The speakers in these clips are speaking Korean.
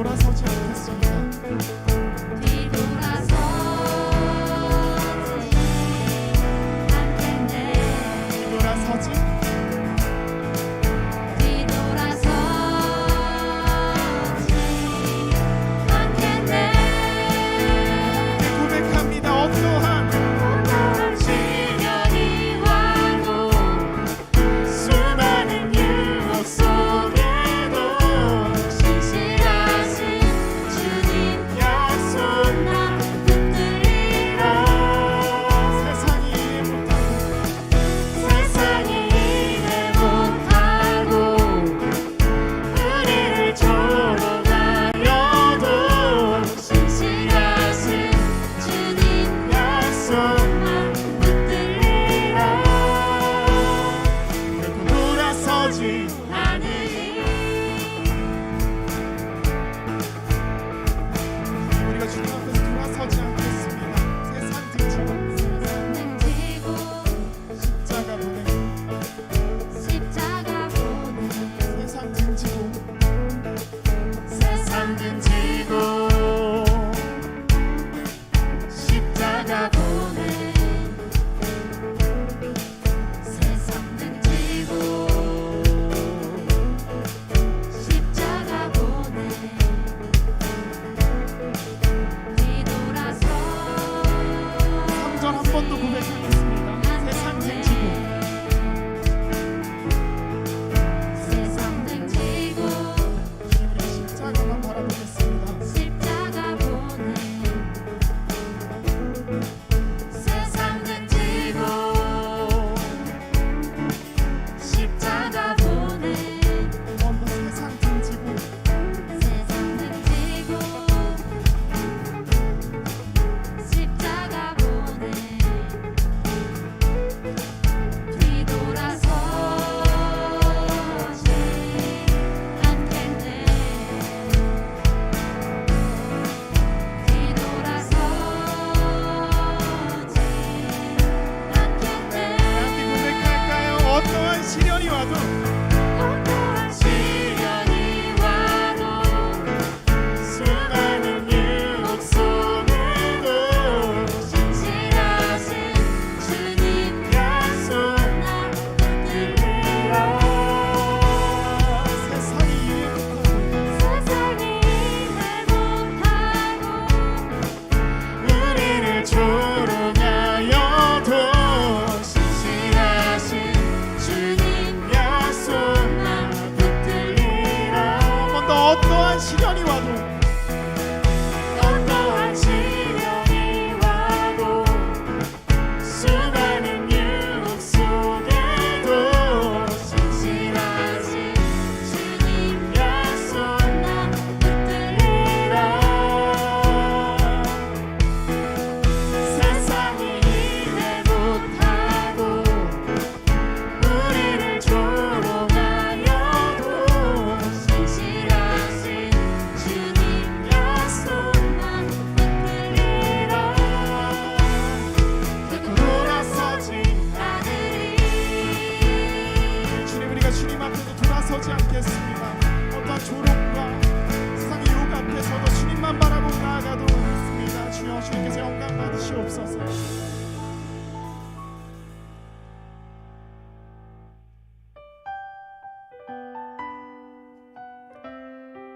돌아서지 않겠습니다.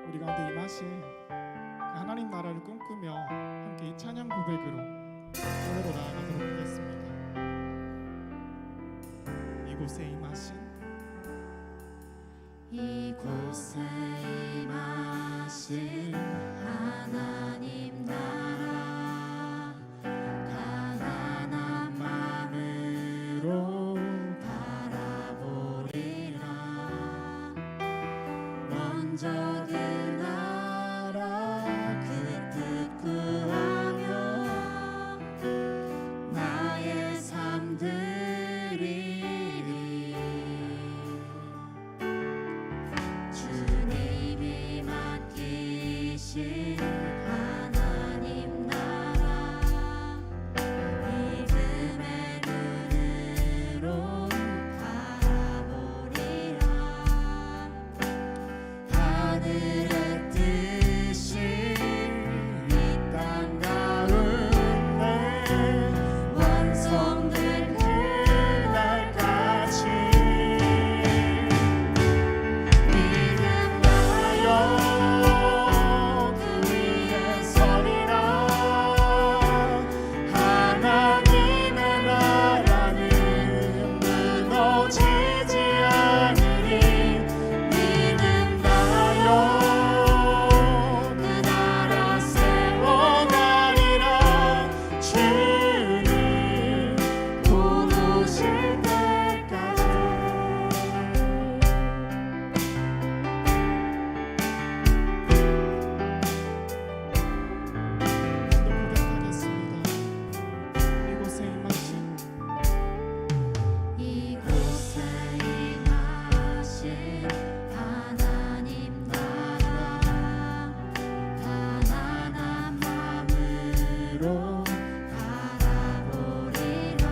우리 가운데 임하신 하나님 나라를 꿈꾸며 함께 이 찬양 고백으로 노래로 나아가도록 하겠습니다. 이곳에 임하신 이곳에 임하신 하나님 나라 가난한 마음으로 바라보리라. 먼저 그 나라 그 뜻 구하며 나의 삶 드리리. 주님이 맡기신 마음으로 바라보리라.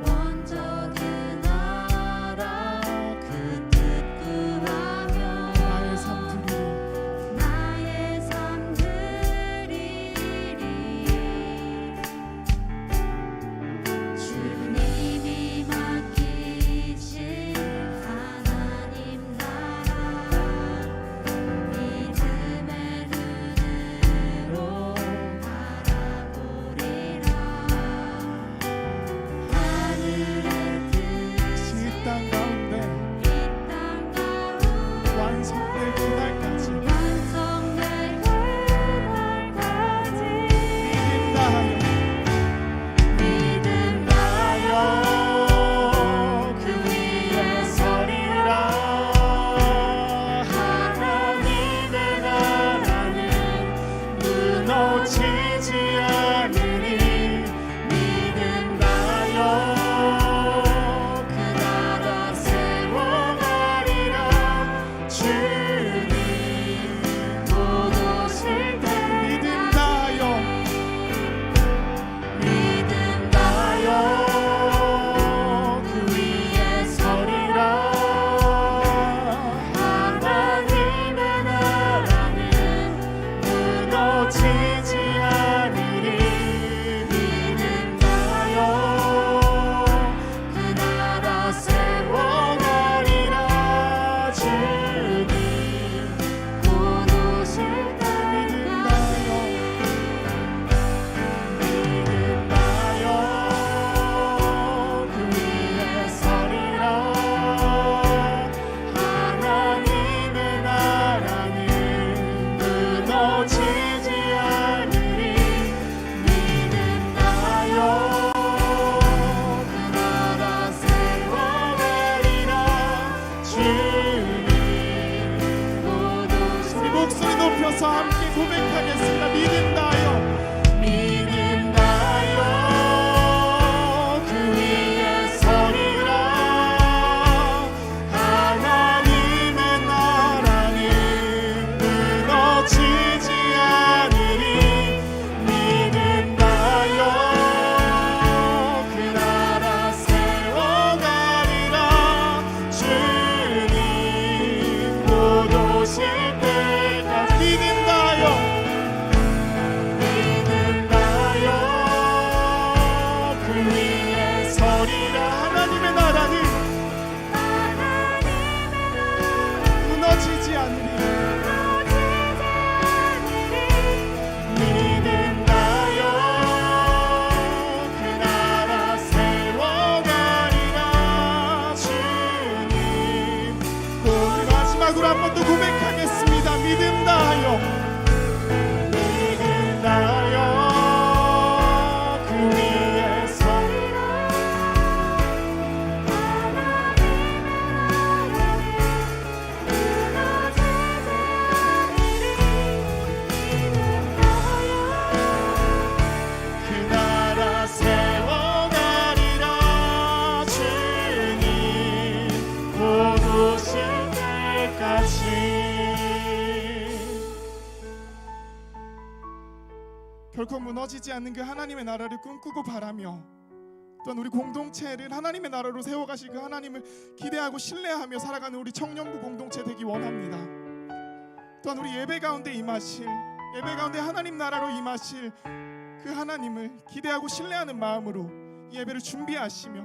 먼저 그 나라 그 뜻 구하며 나의 삶 드리리. 나의 삶 드리리. 주님이 맡기신 하나님 나라 믿음의 눈으로 바라보리라. 하늘의 뜻이 이 땅 가운데 이 땅 가운데 완성될 그날까지 완성될 그날까지 믿음 다하여 믿음 다여 그 위에 서리라. 하나님의 나라는 무너지지 않으리. 믿음 다여 그 나라 세워가리라. 주님 곧 오실 믿음 때까지 다하여 믿음 다여 그 위에 서리라. 하나님의 나라는 무너지지 않으리. 믿음 다여 그 나라 세워가리라. 주님 곧 오실 때까지 믿음 다여 그 위에 서리라. 하나님의 나라는 무너지지 않으리. 믿음 다여 그 나라 세워가리라. 주님 곧 오실 우리 목소리 높여서 함께 고백하겠습니다. 믿음 다하여 믿음 다여 그 위에 서리라. 하나님의 나라는 무너지지 않으리. 믿음 다여 그 나라 세워가리라. 주님 곧 오실 때까지 믿음 다하여 믿음 다여 그 위에 서리라. 하나님의 나라는 무너지지 않으리. 믿음 다여 그 나라 세워가리라. 주님 우리 마지막으로 한 번 더 고백하겠습니다. 믿음 다하여 믿음 다여 그 위에 서리라. 그 나라 세워가리라. 주님 곧 오실 때까지. 결코 무너지지 않는 그 하나님의 나라를 꿈꾸고 바라며 또한 우리 공동체를 하나님의 나라로 세워가실 그 하나님을 기대하고 신뢰하며 살아가는 우리 청년부 공동체 되기 원합니다. 또한 우리 예배 가운데 임하실, 예배 가운데 하나님 나라로 임하실 그 하나님을 기대하고 신뢰하는 마음으로 이 예배를 준비하시며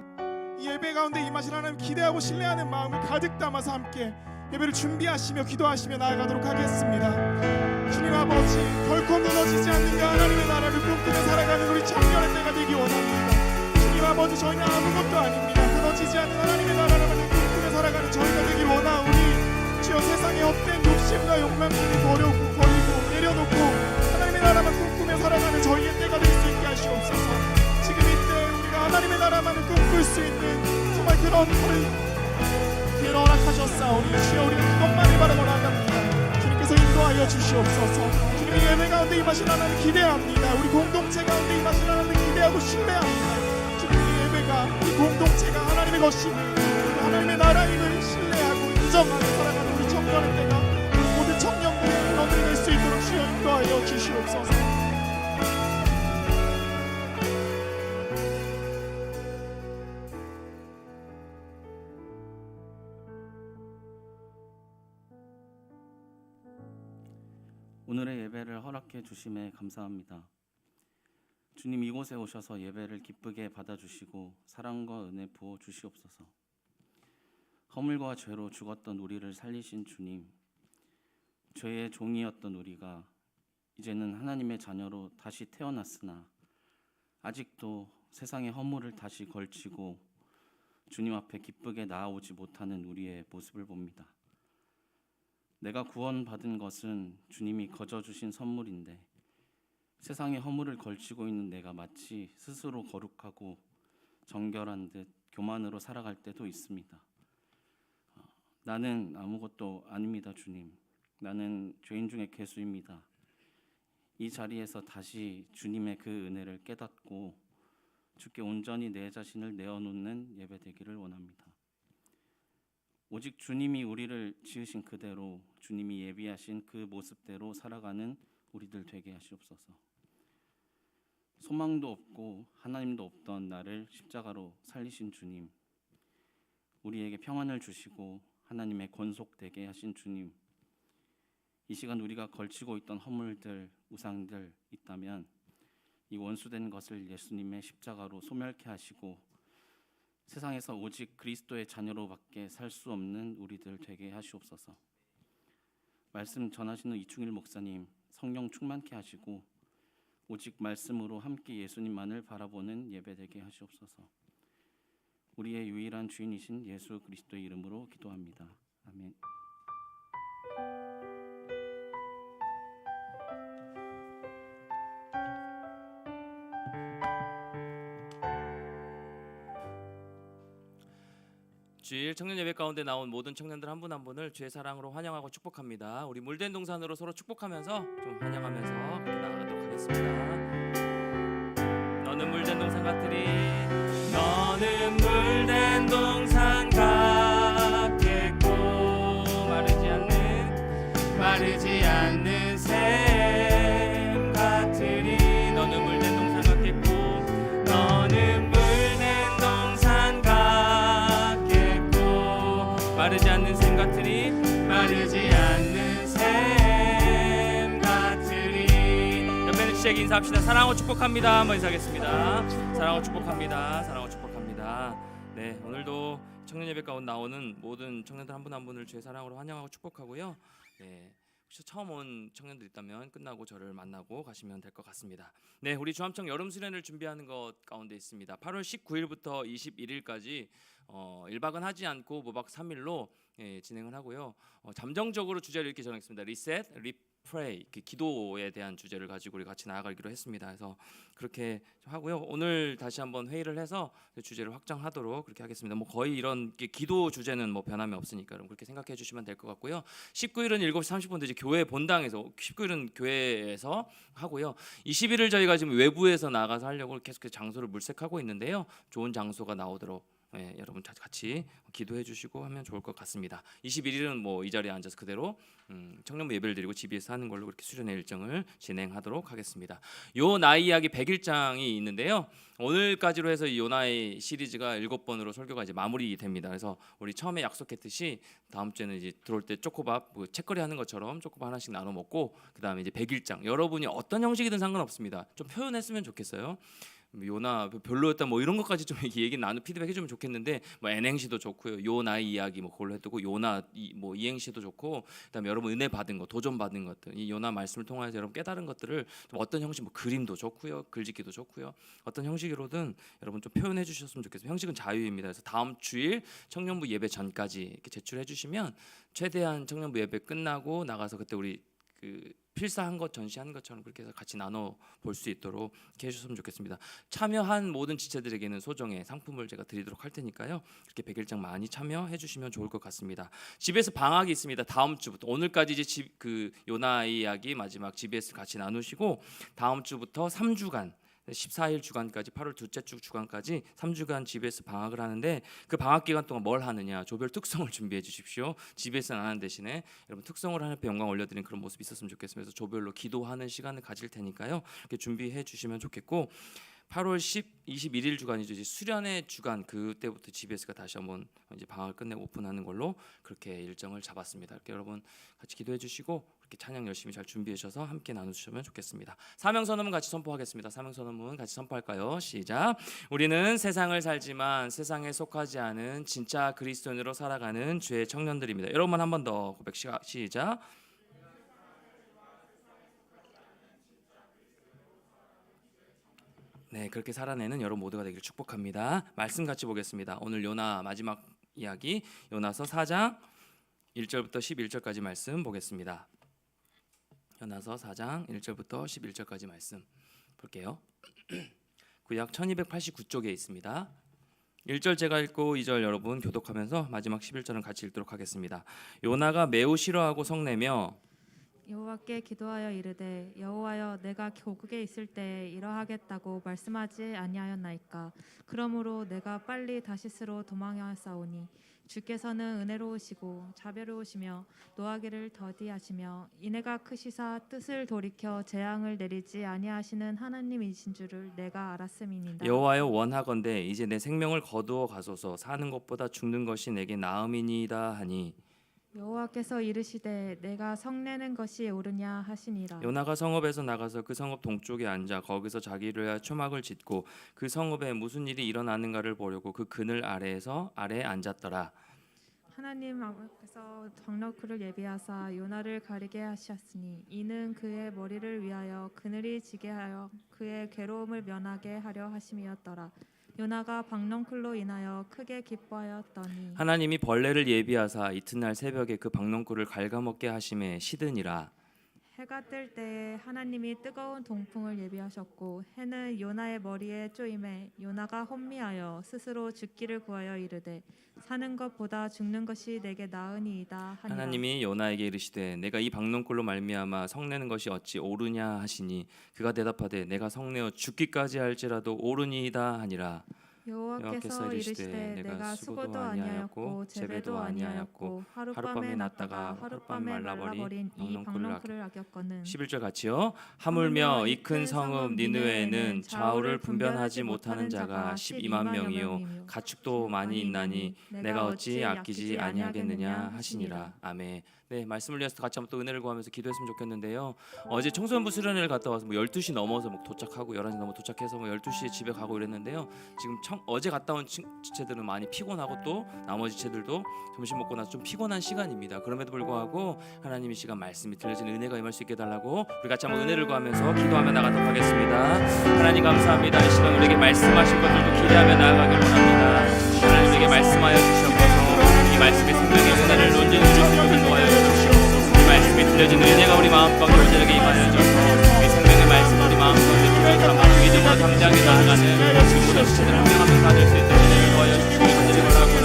이 예배 가운데 임하실 하나님 기대하고 신뢰하는 마음을 가득 담아서 함께 예배를 준비하시며 기도하시며 나아가도록 하겠습니다. 주님 아버지, 결코 무너지지 않는 그 하나님의 나라를 꿈꾸며 살아가는 우리 청년의 때가 되기 원합니다. 주님 아버지, 저희는 아무것도 아닙니다. 무너지지 않는 하나님의 나라를 꿈꾸며 살아가는 저희가 되길 원하오니 주여, 세상의 헛된 욕심과 욕망들을 버리고 내려놓고 하나님의 나라만 꿈꾸며 살아가는 저희의 때가 될 수 있게 하시옵소서. 지금 이때 우리가 하나님의 나라만을 꿈꿀 수 있는 정말 그런 기회를 허락하셨사오니 주여, 우리는 그것만을 바라고 나아갑니다. 주님께서 인도하여 주시옵소서. 주님의 예배 가운데 임하신 하나님 기대합니다. 우리 공동체 가운데 임하신 하나님 기대하고 신뢰합니다. 주님의 예배가, 우리 공동체가 하나님의 것임을, 하나님의 나라임을 신뢰하고 인정하며 살아가는 우리 청년의 때가 모든 청년들의 너들이 될 수 있도록 주여 인도하여 주시옵소서. 오늘의 예배를 허락해 주심에 감사합니다. 주님, 이곳에 오셔서 예배를 기쁘게 받아주시고 사랑과 은혜 부어 주시옵소서. 허물과 죄로 죽었던 우리를 살리신 주님, 죄의 종이었던 우리가 이제는 하나님의 자녀로 다시 태어났으나 아직도 세상의 허물을 다시 걸치고 주님 앞에 기쁘게 나아오지 못하는 우리의 모습을 봅니다. 내가 구원받은 것은 주님이 거저 주신 선물인데 세상의 허물을 걸치고 있는 내가 마치 스스로 거룩하고 정결한 듯 교만으로 살아갈 때도 있습니다. 나는 아무것도 아닙니다, 주님. 나는 죄인 중에 괴수입니다. 이 자리에서 다시 주님의 그 은혜를 깨닫고 주께 온전히 내 자신을 내어놓는 예배 되기를 원합니다. 오직 주님이 우리를 지으신 그대로 주님이 예비하신 그 모습대로 살아가는 우리들 되게 하시옵소서. 소망도 없고 하나님도 없던 나를 십자가로 살리신 주님, 우리에게 평안을 주시고 하나님의 권속되게 하신 주님, 이 시간 우리가 걸치고 있던 허물들, 우상들 있다면 이 원수된 것을 예수님의 십자가로 소멸케 하시고 세상에서 오직 그리스도의 자녀로밖에 살 수 없는 우리들 되게 하시옵소서. 말씀 전하시는 이충일 목사님 성령 충만케 하시고 오직 말씀으로 함께 예수님만을 바라보는 예배 되게 하시옵소서. 우리의 유일한 주인이신 예수 그리스도의 이름으로 기도합니다. 아멘. 주일 청년 예배 가운데 나온 모든 청년들 한 분 한 분을 주의 사랑으로 환영하고 축복합니다. 우리 물된 동산으로 서로 축복하면서 좀 환영하면서 그렇게 나아가도록 하겠습니다. 너는 물된 동산 같으리, 너는 물된 동산 같겠고 마르지 않는 샘 같으리. 너는 물된 동산 같겠고 너는 물된 동산 같겠고 마르지 않는 샘 같으리, 마르지 않는 샘 같으리. 옆에는 주시에게 인사합시다. 사랑하고 축복합니다. 한번 인사하겠습니다. 사랑하고 축복합니다. 사랑하고 축복합니다. 네, 오늘도 청년 예배 가운데 나오는 모든 청년들 한 분 한 분을 주의 사랑으로 환영하고 축복하고요. 네, 혹시 처음 온 청년들 있다면 끝나고 저를 만나고 가시면 될 것 같습니다. 네, 우리 주암청 여름 수련을 준비하는 것 가운데 있습니다. 8월 19일부터 21일까지 1박은 하지 않고 무박 3일로 진행을 하고요. 잠정적으로 주제를 이렇게 정했습니다. 리셋, 리프레이, 그 기도에 대한 주제를 가지고 우리 같이 나아가기로 했습니다. 그래서 그렇게 하고요. 오늘 다시 한번 회의를 해서 주제를 확장하도록 그렇게 하겠습니다. 뭐 거의 이런 기도 주제는 뭐 변함이 없으니까 그렇게 생각해 주시면 될 것 같고요. 19일은 7시 30분 이제 교회 본당에서, 19일은 교회에서 하고요. 21일 저희가 지금 외부에서 나가서 하려고 계속 장소를 물색하고 있는데요. 좋은 장소가 나오도록 여러분 같이 기도해 주시고 하면 좋을 것 같습니다. 21일은 뭐 이 자리에 앉아서 그대로 청년부 예배를 드리고 집에서 하는 걸로 그렇게 수련회 일정을 진행하도록 하겠습니다. 요나 이야기 100일장이 있는데요. 오늘까지로 해서 이 요나의 시리즈가 7번으로 설교가 이제 마무리됩니다. 그래서 우리 처음에 약속했듯이 다음 주에는 이제 들어올 때 초코밥 뭐 책거리 하는 것처럼 초코밥 하나씩 나눠 먹고 그다음에 이제 100일장 여러분이 어떤 형식이든 상관없습니다. 좀 표현했으면 좋겠어요. 요나 별로였다 뭐 이런 것까지 좀 얘기 나누 피드백 해주면 좋겠는데 뭐 N행시도 좋고요. 요나의 이야기 뭐 그걸로 해두고 요나 뭐 이행시도 좋고 그다음에 여러분 은혜 받은 거 도전 받은 것들 이 요나 말씀을 통해서 여러분 깨달은 것들을 좀 어떤 형식 뭐 그림도 좋고요 글짓기도 좋고요 어떤 형식으로든 여러분 좀 표현해 주셨으면 좋겠습니다. 형식은 자유입니다. 그래서 다음 주일 청년부 예배 전까지 이렇게 제출해 주시면 최대한 청년부 예배 끝나고 나가서 그때 우리 그 필사한 것 전시한 것처럼 그렇게 해서 같이 나눠 볼 수 있도록 이렇게 해주셨으면 좋겠습니다. 참여한 모든 지체들에게는 소정의 상품을 제가 드리도록 할 테니까요. 그렇게 100일장 많이 참여해 주시면 좋을 것 같습니다. 집에서 방학이 있습니다. 다음 주부터 오늘까지 이제 그 요나의 이야기 마지막 GBS 같이 나누시고 다음 주부터 3주간 14일 주간까지 8월 둘째 주 주간까지 3주간 GBS 방학을 하는데 그 방학 기간 동안 뭘 하느냐 조별 특성을 준비해 주십시오. GBS는 안 하는 대신에 여러분 특성을 하는 때 영광 올려드리는 그런 모습이 있었으면 좋겠습니다. 그래서 조별로 기도하는 시간을 가질 테니까요. 이렇게 준비해 주시면 좋겠고 8월 21일 주간이죠. 이제 수련의 주간 그때부터 GBS가 다시 한번 이제 방학을 끝내고 오픈하는 걸로 그렇게 일정을 잡았습니다. 이렇게 여러분 같이 기도해 주시고 이렇게 찬양 열심히 잘 준비해 주셔서 함께 나눠 주시면 좋겠습니다. 사명 선언문 같이 선포하겠습니다. 사명 선언문 같이 선포할까요? 시작. 우리는 세상을 살지만 세상에 속하지 않은 진짜 그리스도인으로 살아가는 주의 청년들입니다. 여러분 한 번 더 고백 시작. 네, 그렇게 살아내는 여러분 모두가 되기를 축복합니다. 말씀 같이 보겠습니다. 오늘 요나 마지막 이야기 요나서 4장 1절부터 11절까지 말씀 보겠습니다. 요나서 4장 1절부터 11절까지 말씀 볼게요. 구약 1289쪽에 있습니다. 1절 제가 읽고 2절 여러분 교독하면서 마지막 11절은 같이 읽도록 하겠습니다. 요나가 매우 싫어하고 성내며 여호와께 기도하여 이르되 여호와여 내가 고국에 있을 때 이러하겠다고 말씀하지 아니하였나이까. 그러므로 내가 빨리 다시스로 도망하였사오니 주께서는 은혜로우시고 자비로우시며 노하기를 더디하시며 인애가 크시사 뜻을 돌이켜 재앙을 내리지 아니하시는 하나님이신 줄을 내가 알았음이니이다. 여호와여 원하건대 이제 내 생명을 거두어 가소서. 사는 것보다 죽는 것이 내게 나음이니이다 하니 여호와께서 이르시되 내가 성내는 것이 옳으냐 하시니라. 요나가 성읍에서 나가서 그 성읍 동쪽에 앉아 거기서 자기를 위하여 초막을 짓고 그 성읍에 무슨 일이 일어나는가를 보려고 그 그늘 아래에 앉았더라. 하나님 앞에서 박너쿨을 예비하사 요나를 가리게 하셨으니 이는 그의 머리를 위하여 그늘이 지게 하여 그의 괴로움을 면하게 하려 하심이었더라. 요나가 박넝쿨로 인하여 크게 기뻐하였더니 하나님이 벌레를 예비하사 이튿날 새벽에 그 박농꿀을 갉아먹게 하심에 시드니라. 해가 뜰 때에 하나님이 뜨거운 동풍을 예비하셨고 해는 요나의 머리에 쪼임에 요나가 혼미하여 스스로 죽기를 구하여 이르되 사는 것보다 죽는 것이 내게 나으니이다 하니라. 하나님이 요나에게 이르시되 내가 이 박농꿀로 말미암아 성내는 것이 어찌 옳으냐 하시니 그가 대답하되 내가 성내어 죽기까지 할지라도 옳으니이다 하니라. 여호와께서 이르시되 내가 수고도 아니하였고 재배도 아니하였고 하룻밤에 났다가 하룻밤에 말라버린 이 박농쿨을 아꼈거늘. 11절 같이요. 하물며 이 큰 성읍 니느웨에는 좌우를 분변하지 못하는 자가 12만 명이요 가축도 많이 있나니 내가 어찌 아끼지 아니하겠느냐 하시니라. 아멘. 네, 말씀을 위해서 같이 한번 또 은혜를 구하면서 기도했으면 좋겠는데요. 어제 청소년부 수련회를 갔다 와서 12시 넘어서 도착하고 11시 넘어 도착해서 12시에 집에 가고 이랬는데요. 지금 어제 갔다 온 지체들은 많이 피곤하고 또 나머지 지체들도 점심 먹고 나서 좀 피곤한 시간입니다. 그럼에도 불구하고 하나님 이 시간 말씀이 들려지는 은혜가 임할 수 있게 해달라고 우리 같이 한번 은혜를 구하면서 기도하며 나가도록 하겠습니다. 하나님 감사합니다. 이 시간 우리에게 말씀하신 것들도 기대하며 나아가길 원합니다. 하나님 우리에게 말씀하여 주셔서 이 말씀의 생명의 은혜를 논쟁해 주실 수 있도록 도와여 주시옵소서. 이 말씀이 들려지는 은혜가 우리 마음 가운데 온전하게 임하여 주셔서 이 생명의 말씀 우리 마음 가운데 기도의 사람마다 믿음으로 담대하게 나아가는 지금 모든 지체들 한 명 한 명 받을 수 있도록 은혜를 도와여 주시기 간절히 바라옵니다.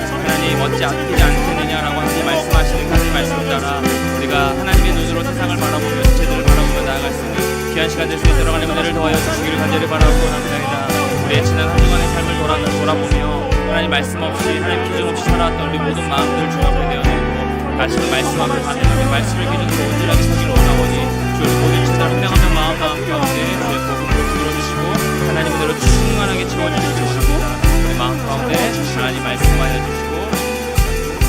하나님 어찌 아끼지 않겠느냐라고 하나님 말씀하시는 하나님 말씀 따라 우리가 하나님의 눈으로 세상을 바라보며 지체들을 바라보며 나아갈 수 있는 귀한 시간 될 수 있도록 하나님 은혜를 도와여 주시기를 간절히 바라옵고 원합니다. 우리의 지난 한 주간의 삶을 돌아보며 하나님 말씀 없이 하나님 기준 없이 살아왔던 우리 모든 마음들을 주 앞에 내어놓고 다시금 말씀 앞에 반응하며 말씀을 기준으로 온전하게 서기를 원하오니 주 모든 지체들 한 명 한 명 마음 가운데 주의 복음으로 들어주시고 하나님 은혜로 충만하게 채워주시기 원합니다. 우리 마음 가운데 하나님 말씀하여 주시고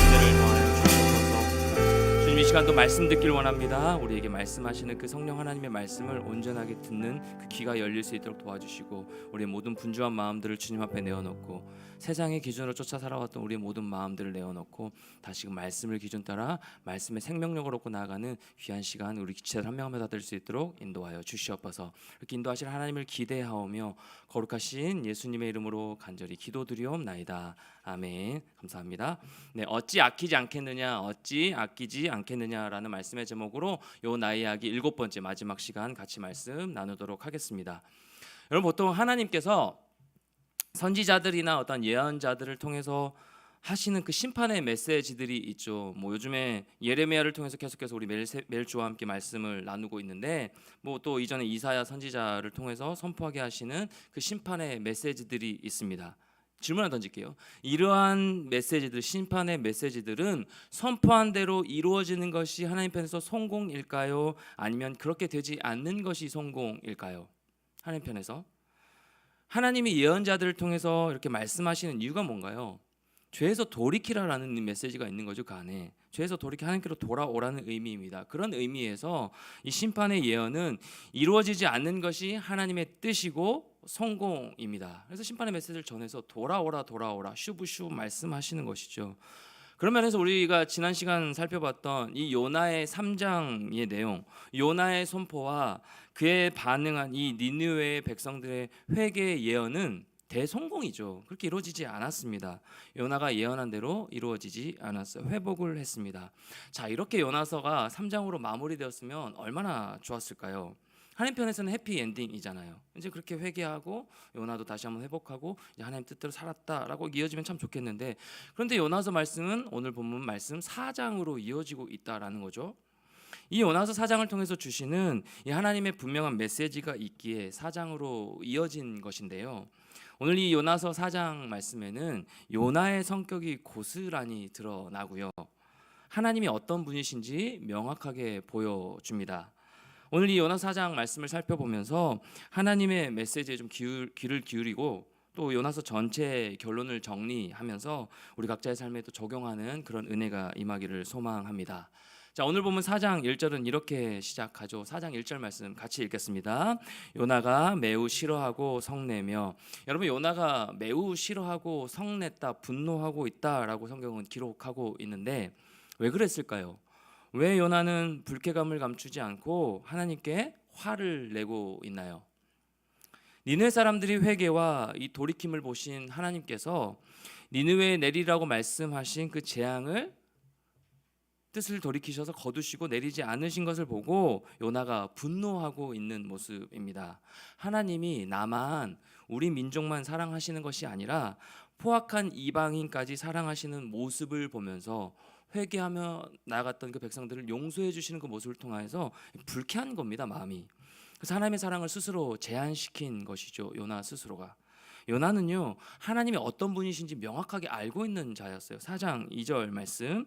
은혜를 더하여 주시옵소서. 주님 이 시간도 말씀 듣길 원합니다. 우리에게 말씀하시는 그 성령 하나님의 말씀을 온전하게 듣는 그 귀가 열릴 수 있도록 도와주시고 우리의 모든 분주한 마음들을 주님 앞에 내어놓고 세상의 기준으로 쫓아 살아왔던 우리의 모든 마음들을 내어놓고 다시금 말씀을 기준 따라 말씀의 생명력을 얻고 나아가는 귀한 시간 우리 지체들 한 명 한 명 다 될 수 있도록 인도하여 주시옵소서. 이렇게 인도하실 하나님을 기대하오며 거룩하신 예수님의 이름으로 간절히 기도드리옵나이다. 아멘. 감사합니다. 네, 어찌 아끼지 않겠느냐, 어찌 아끼지 않겠느냐라는 말씀의 제목으로 요 나의 이야기 7번째 마지막 시간 같이 말씀 나누도록 하겠습니다. 여러분 보통 하나님께서 선지자들이나 어떤 예언자들을 통해서 하시는 그 심판의 메시지들이 있죠. 뭐 요즘에 예레미야를 통해서 계속해서 우리 매일 주와 함께 말씀을 나누고 있는데 뭐 또 이전에 이사야 선지자를 통해서 선포하게 하시는 그 심판의 메시지들이 있습니다. 질문 하나 던질게요. 이러한 메시지들, 심판의 메시지들은 선포한 대로 이루어지는 것이 하나님 편에서 성공일까요? 아니면 그렇게 되지 않는 것이 성공일까요? 하나님 편에서 하나님이 예언자들을 통해서 이렇게 말씀하시는 이유가 뭔가요? 죄에서 돌이키라라는 메시지가 있는 거죠. 그 안에 죄에서 돌이켜 하나님께로 돌아오라는 의미입니다. 그런 의미에서 이 심판의 예언은 이루어지지 않는 것이 하나님의 뜻이고 성공입니다. 그래서 심판의 메시지를 전해서 돌아오라 돌아오라 슈브슈 말씀하시는 것이죠. 그런 면에서 우리가 지난 시간 살펴봤던 이 요나의 3장의 내용, 요나의 선포와 그에 반응한 이 니느웨의 백성들의 회개의 예언은 대성공이죠. 그렇게 이루어지지 않았습니다. 요나가 예언한 대로 이루어지지 않았어요. 회복을 했습니다. 자, 이렇게 요나서가 3장으로 마무리되었으면 얼마나 좋았을까요? 하나님 편에서는 해피 엔딩이잖아요. 이제 그렇게 회개하고 요나도 다시 한번 회복하고 이제 하나님 뜻대로 살았다라고 이어지면 참 좋겠는데, 그런데 요나서 말씀은 오늘 본문 말씀 4장으로 이어지고 있다라는 거죠. 이 요나서 4장을 통해서 주시는 이 하나님의 분명한 메시지가 있기에 4장으로 이어진 것인데요. 오늘 이 요나서 4장 말씀에는 요나의 성격이 고스란히 드러나고요. 하나님이 어떤 분이신지 명확하게 보여줍니다. 오늘 이 요나서 4장 말씀을 살펴보면서 하나님의 메시지에 좀 귀를 기울이고 또 요나서 전체 결론을 정리하면서 우리 각자의 삶에 또 적용하는 그런 은혜가 임하기를 소망합니다. 자, 오늘 보면 4장 1절은 이렇게 시작하죠. 4장 1절 말씀 같이 읽겠습니다. 요나가 매우 싫어하고 성내며, 여러분 요나가 매우 싫어하고 성냈다, 분노하고 있다라고 성경은 기록하고 있는데 왜 그랬을까요? 왜 요나는 불쾌감을 감추지 않고 하나님께 화를 내고 있나요? 니느웨 사람들이 회개와 이 돌이킴을 보신 하나님께서 니느웨에 내리라고 말씀하신 그 재앙을 뜻을 돌이키셔서 거두시고 내리지 않으신 것을 보고 요나가 분노하고 있는 모습입니다. 하나님이 나만, 우리 민족만 사랑하시는 것이 아니라 포악한 이방인까지 사랑하시는 모습을 보면서 회개하며 나아갔던 그 백성들을 용서해 주시는 그 모습을 통해서 불쾌한 겁니다, 마음이. 그래서 하나님의 사랑을 스스로 제한시킨 것이죠, 요나 스스로가. 요나는요, 하나님이 어떤 분이신지 명확하게 알고 있는 자였어요. 4장 2절 말씀,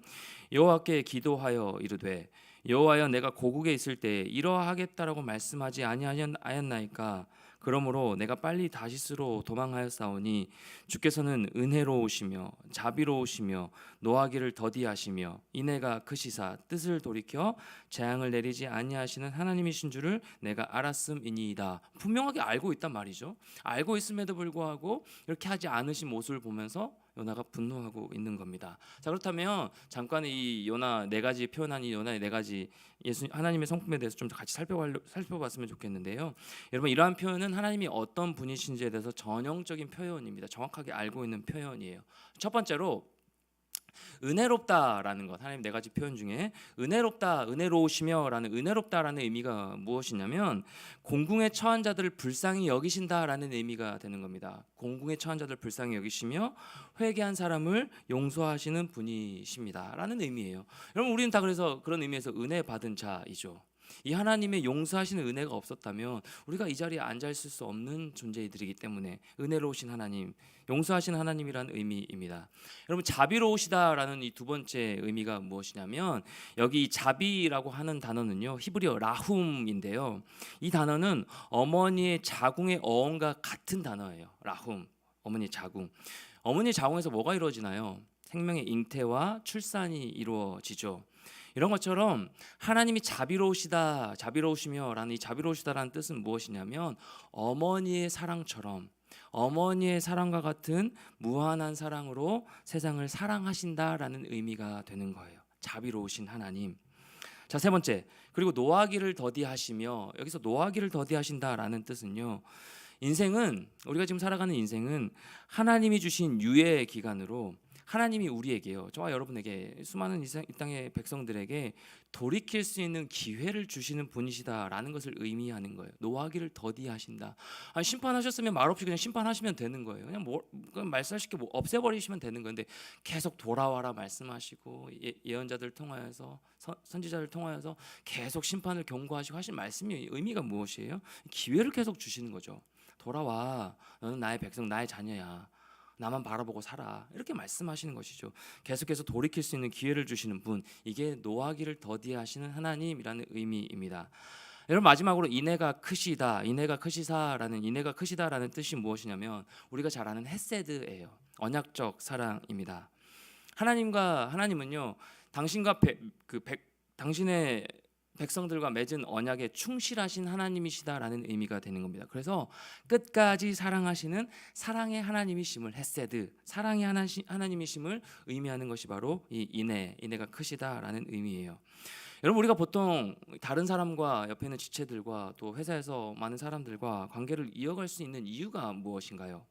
여호와께 기도하여 이르되 여호와여, 내가 고국에 있을 때 이러하겠다라고 말씀하지 아니하였나이까. 그러므로 내가 빨리 다시스로 도망하였사오니 주께서는 은혜로우시며 자비로우시며 노하기를 더디하시며 인애가 크시사 뜻을 돌이켜 재앙을 내리지 아니하시는 하나님이신 줄을 내가 알았음이니이다. 분명하게 알고 있단 말이죠. 알고 있음에도 불구하고 이렇게 하지 않으신 모습을 보면서 요나가 분노하고 있는 겁니다. 자, 그렇다면 잠깐 이 요나 네 가지 표현한 이 요나의 네 가지 하나님의 성품에 대해서 좀 같이 살펴봤으면 좋겠는데요. 여러분, 이러한 표현은 하나님이 어떤 분이신지에 대해서 전형적인 표현입니다. 정확하게 알고 있는 표현이에요. 첫 번째로 은혜롭다라는 것, 하나님 네 가지 표현 중에 은혜롭다, 은혜로우시며라는 은혜롭다라는 의미가 무엇이냐면 공궁에 처한 자들을 불쌍히 여기신다라는 의미가 되는 겁니다. 공궁에 처한 자들을 불쌍히 여기시며 회개한 사람을 용서하시는 분이십니다라는 의미예요. 여러분, 우리는 다 그래서 그런 의미에서 은혜 받은 자이죠. 이 하나님의 용서하시는 은혜가 없었다면 우리가 이 자리에 앉아 있을 수 없는 존재이들이기 때문에 은혜로우신 하나님, 용서하시는 하나님이라는 의미입니다. 여러분, 자비로우시다라는 이 두 번째 의미가 무엇이냐면 여기 이 자비라고 하는 단어는요, 히브리어 라훔인데요. 이 단어는 어머니의 자궁의 어원과 같은 단어예요. 라훔, 어머니의 자궁. 어머니의 자궁에서 뭐가 이루어지나요? 생명의 잉태와 출산이 이루어지죠. 이런 것처럼 하나님이 자비로우시며라는 이 자비로우시다라는 뜻은 무엇이냐면 어머니의 사랑처럼, 어머니의 사랑과 같은 무한한 사랑으로 세상을 사랑하신다라는 의미가 되는 거예요. 자비로우신 하나님. 자, 세 번째, 그리고 노하기를 더디하시며, 여기서 노하기를 더디하신다라는 뜻은요, 인생은, 우리가 지금 살아가는 인생은 하나님이 주신 유예 기간으로 하나님이 우리에게요, 저와 여러분에게, 수많은 이 땅의 백성들에게 돌이킬 수 있는 기회를 주시는 분이시다라는 것을 의미하는 거예요. 노하기를 더디하신다. 아니, 심판하셨으면 말없이 그냥 심판하시면 되는 거예요. 그냥 말씀하시게 없애버리시면 되는 건데 계속 돌아와라 말씀하시고 예언자들 통하여서 선지자를 통하여서 계속 심판을 경고하시고 하신 말씀이 의미가 무엇이에요? 기회를 계속 주시는 거죠. 돌아와, 너는 나의 백성, 나의 자녀야. 나만 바라보고 살아, 이렇게 말씀하시는 것이죠. 계속해서 돌이킬 수 있는 기회를 주시는 분, 이게 노하기를 더디하시는 하나님이라는 의미입니다. 여러분 마지막으로 이내가 크시다, 이내가 크시다라는 뜻이 무엇이냐면 우리가 잘 아는 헤세드예요. 언약적 사랑입니다. 하나님은요 당신과 당신의 백성들과 맺은 언약에 충실하신 하나님이시다라는 의미가 되는 겁니다. 그래서 끝까지 사랑하시는 사랑의 하나님이심을 헤세드, 사랑의 하나님이심을 의미하는 것이 바로 이 이내가 크시다라는 의미예요. 여러분 우리가 보통 다른 사람과 옆에 있는 지체들과 또 회사에서 많은 사람들과 관계를 이어갈 수 있는 이유가 무엇인가요?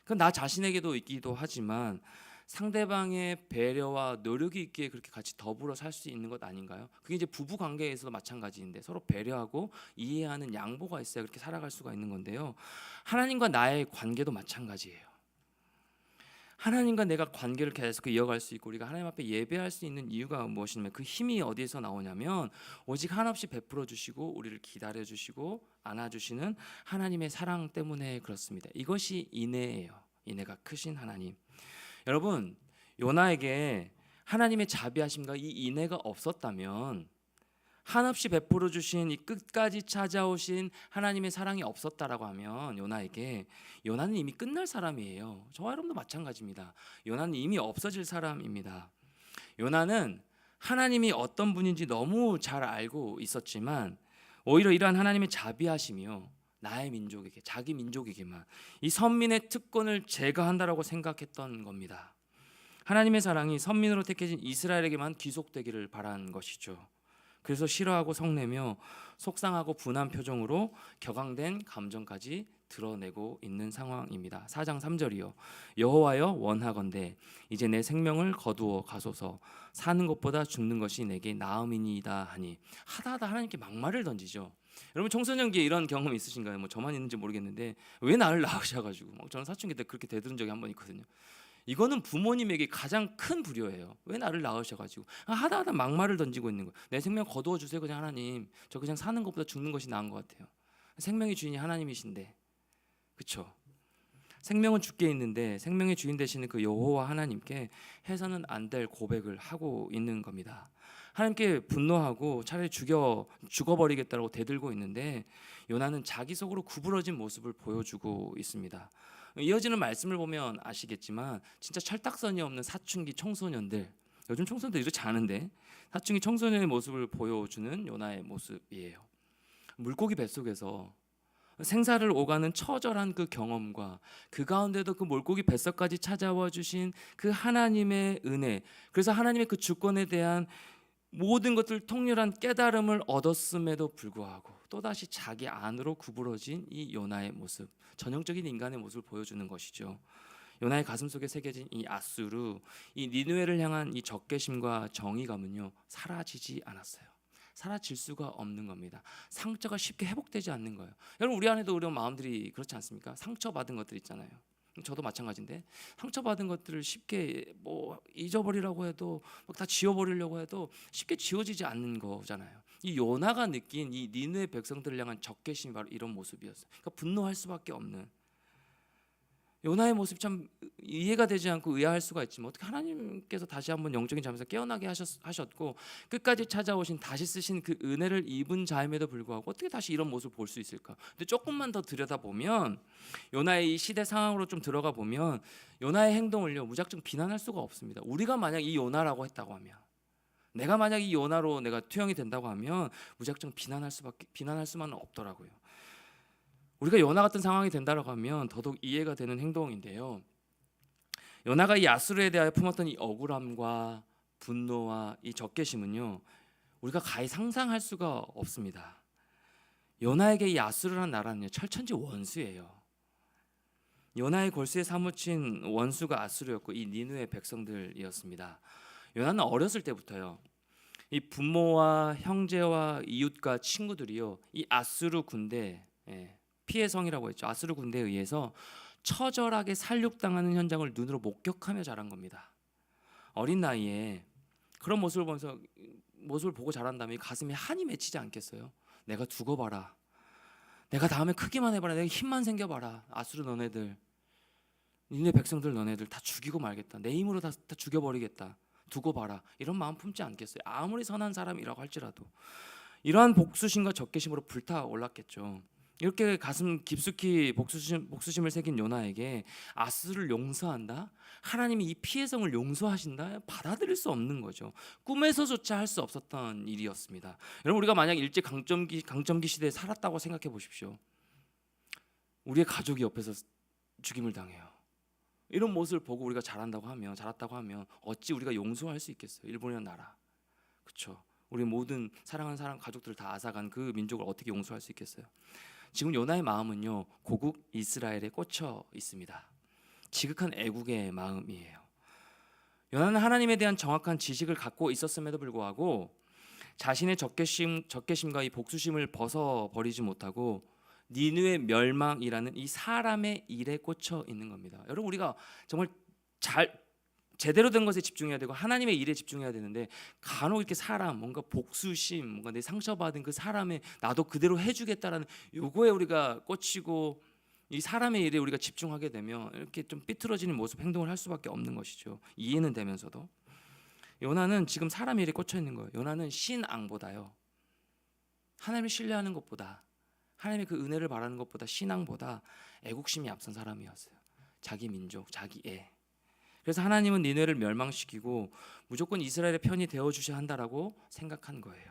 그건 나 자신에게도 있기도 하지만 상대방의 배려와 노력이 있기에 그렇게 같이 더불어 살 수 있는 것 아닌가요? 그게 이제 부부 관계에서도 마찬가지인데 서로 배려하고 이해하는 양보가 있어야 그렇게 살아갈 수가 있는 건데요. 하나님과 나의 관계도 마찬가지예요. 하나님과 내가 관계를 계속 이어갈 수 있고 우리가 하나님 앞에 예배할 수 있는 이유가 무엇이냐면 그 힘이 어디에서 나오냐면 오직 한없이 베풀어 주시고 우리를 기다려 주시고 안아주시는 하나님의 사랑 때문에 그렇습니다. 이것이 인애예요. 인애가 크신 하나님. 여러분 요나에게 하나님의 자비하심과 이 인애가 없었다면 한없이 베풀어 주신 이 끝까지 찾아오신 하나님의 사랑이 없었다라고 하면 요나는 이미 끝날 사람이에요. 저와 여러분도 마찬가지입니다. 요나는 이미 없어질 사람입니다. 요나는 하나님이 어떤 분인지 너무 잘 알고 있었지만 오히려 이러한 하나님의 자비하심이요 나의 민족에게, 자기 민족에게만 이 선민의 특권을 제거한다라고 생각했던 겁니다. 하나님의 사랑이 선민으로 택해진 이스라엘에게만 귀속되기를 바란 것이죠. 그래서 싫어하고 성내며 속상하고 분한 표정으로 격앙된 감정까지 드러내고 있는 상황입니다. 4장 3절이요. 여호와여 원하건대 이제 내 생명을 거두어 가소서. 사는 것보다 죽는 것이 내게 나음이니이다 하니 하다하다 하나님께 막말을 던지죠. 여러분 청소년기에 이런 경험 있으신가요? 뭐 저만 있는지 모르겠는데 왜 나를 낳으셔가지고 저는 사춘기 때 그렇게 대들은 적이 한 번 있거든요. 이거는 부모님에게 가장 큰 불효예요. 왜 나를 낳으셔가지고 하다하다 막말을 던지고 있는 거예요. 내 생명 거두어 주세요. 그냥 하나님, 저 그냥 사는 것보다 죽는 것이 나은 것 같아요. 생명의 주인이 하나님이신데, 그렇죠? 생명은 주께 있는데 생명의 주인 되시는 그 여호와 하나님께 해서는 안 될 고백을 하고 있는 겁니다. 하나님께 분노하고 차라리 죽어버리겠다라고 대들고 있는데 요나는 자기 속으로 구부러진 모습을 보여주고 있습니다. 이어지는 말씀을 보면 아시겠지만 진짜 철딱선이 없는 사춘기 청소년들, 요즘 청소년들 이렇지 않은데 사춘기 청소년의 모습을 보여주는 요나의 모습이에요. 물고기 뱃속에서 생사를 오가는 처절한 그 경험과 그 가운데도 그 물고기 뱃속까지 찾아와 주신 그 하나님의 은혜, 그래서 하나님의 그 주권에 대한 모든 것들 통렬한 깨달음을 얻었음에도 불구하고 또다시 자기 안으로 구부러진 이 요나의 모습, 전형적인 인간의 모습을 보여주는 것이죠. 요나의 가슴 속에 새겨진 이 아수르, 이 니느웨를 향한 이 적개심과 정의감은요 사라지지 않았어요. 사라질 수가 없는 겁니다. 상처가 쉽게 회복되지 않는 거예요. 여러분 우리 안에도 이런 마음들이 그렇지 않습니까? 상처받은 것들 있잖아요. 저도 마찬가지인데 상처받은 것들을 쉽게 뭐 잊어버리라고 해도 다 지워버리려고 해도 쉽게 지워지지 않는 거잖아요. 이 요나가 느낀 이 니느웨 백성들을 향한 적개심이 바로 이런 모습이었어요. 그러니까 분노할 수밖에 없는 요나의 모습이 참 이해가 되지 않고 의아할 수가 있지만 어떻게 하나님께서 다시 한번 영적인 잠에서 깨어나게 하셨고 끝까지 찾아오신 다시 쓰신 그 은혜를 입은 자임에도 불구하고 어떻게 다시 이런 모습을 볼 수 있을까? 근데 조금만 더 들여다보면 요나의 이 시대 상황으로 좀 들어가 보면 요나의 행동을요 무작정 비난할 수가 없습니다. 우리가 만약 이 요나라고 했다고 하면, 내가 만약 이 요나로 내가 투영이 된다고 하면 무작정 비난할 수만은 없더라고요. 우리가 요나 같은 상황이 된다라고 하면 더더욱 이해가 되는 행동인데요. 요나가 이 아수르에 대하여 품었던 이 억울함과 분노와 이 적개심은요 우리가 가히 상상할 수가 없습니다. 요나에게 이 아수르라는 나라는요 철천지 원수예요. 요나의 골수에 사무친 원수가 아수르였고 이 니느웨 백성들이었습니다. 요나는 어렸을 때부터요 이 부모와 형제와 이웃과 친구들이요 이 아수르 군대, 피해 성이라고 했죠. 아수르 군대에 의해서 처절하게 살육당하는 현장을 눈으로 목격하며 자란 겁니다. 어린 나이에 그런 모습을 보고 자란다면 가슴에 한이 맺히지 않겠어요? 내가 두고 봐라. 내가 다음에 크기만 해봐라. 내가 힘만 생겨봐라. 아수르 너네들, 니네 백성들 너네들 다 죽이고 말겠다. 내 힘으로 다 죽여버리겠다. 두고 봐라. 이런 마음 품지 않겠어요? 아무리 선한 사람이라고 할지라도. 이러한 복수심과 적개심으로 불타올랐겠죠. 이렇게 가슴 깊숙이 복수심을 새긴 요나에게 아수를 용서한다? 하나님이 이 피해성을 용서하신다? 받아들일 수 없는 거죠. 꿈에서조차 할 수 없었던 일이었습니다. 여러분, 우리가 만약 일제 강점기 시대에 살았다고 생각해 보십시오. 우리의 가족이 옆에서 죽임을 당해요. 이런 모습을 보고 우리가 자랐다고 하면 어찌 우리가 용서할 수 있겠어요? 일본이라는 나라, 그렇죠? 우리 모든 사랑하는 사람 가족들을 다 앗아간 그 민족을 어떻게 용서할 수 있겠어요? 지금 요나의 마음은요, 고국 이스라엘에 꽂혀 있습니다. 지극한 애국의 마음이에요. 요나는 하나님에 대한 정확한 지식을 갖고 있었음에도 불구하고 자신의 적개심과 이 복수심을 벗어버리지 못하고 니느웨 멸망이라는 이 사람의 일에 꽂혀 있는 겁니다. 여러분, 우리가 정말 제대로 된 것에 집중해야 되고 하나님의 일에 집중해야 되는데 간혹 이렇게 사람, 뭔가 복수심, 뭔가 내 상처받은 그 사람의 나도 그대로 해주겠다라는 요거에 우리가 꽂히고 이 사람의 일에 우리가 집중하게 되면 이렇게 좀 삐뚤어지는 모습, 행동을 할 수밖에 없는 것이죠. 이해는 되면서도 요나는 지금 사람의 일에 꽂혀 있는 거예요. 요나는 신앙보다요, 하나님을 신뢰하는 것보다, 하나님의 그 은혜를 바라는 것보다, 신앙보다 애국심이 앞선 사람이었어요. 자기 민족, 자기 애. 그래서 하나님은 니느웨를 멸망시키고 무조건 이스라엘의 편이 되어주셔야 한다라고 생각한 거예요.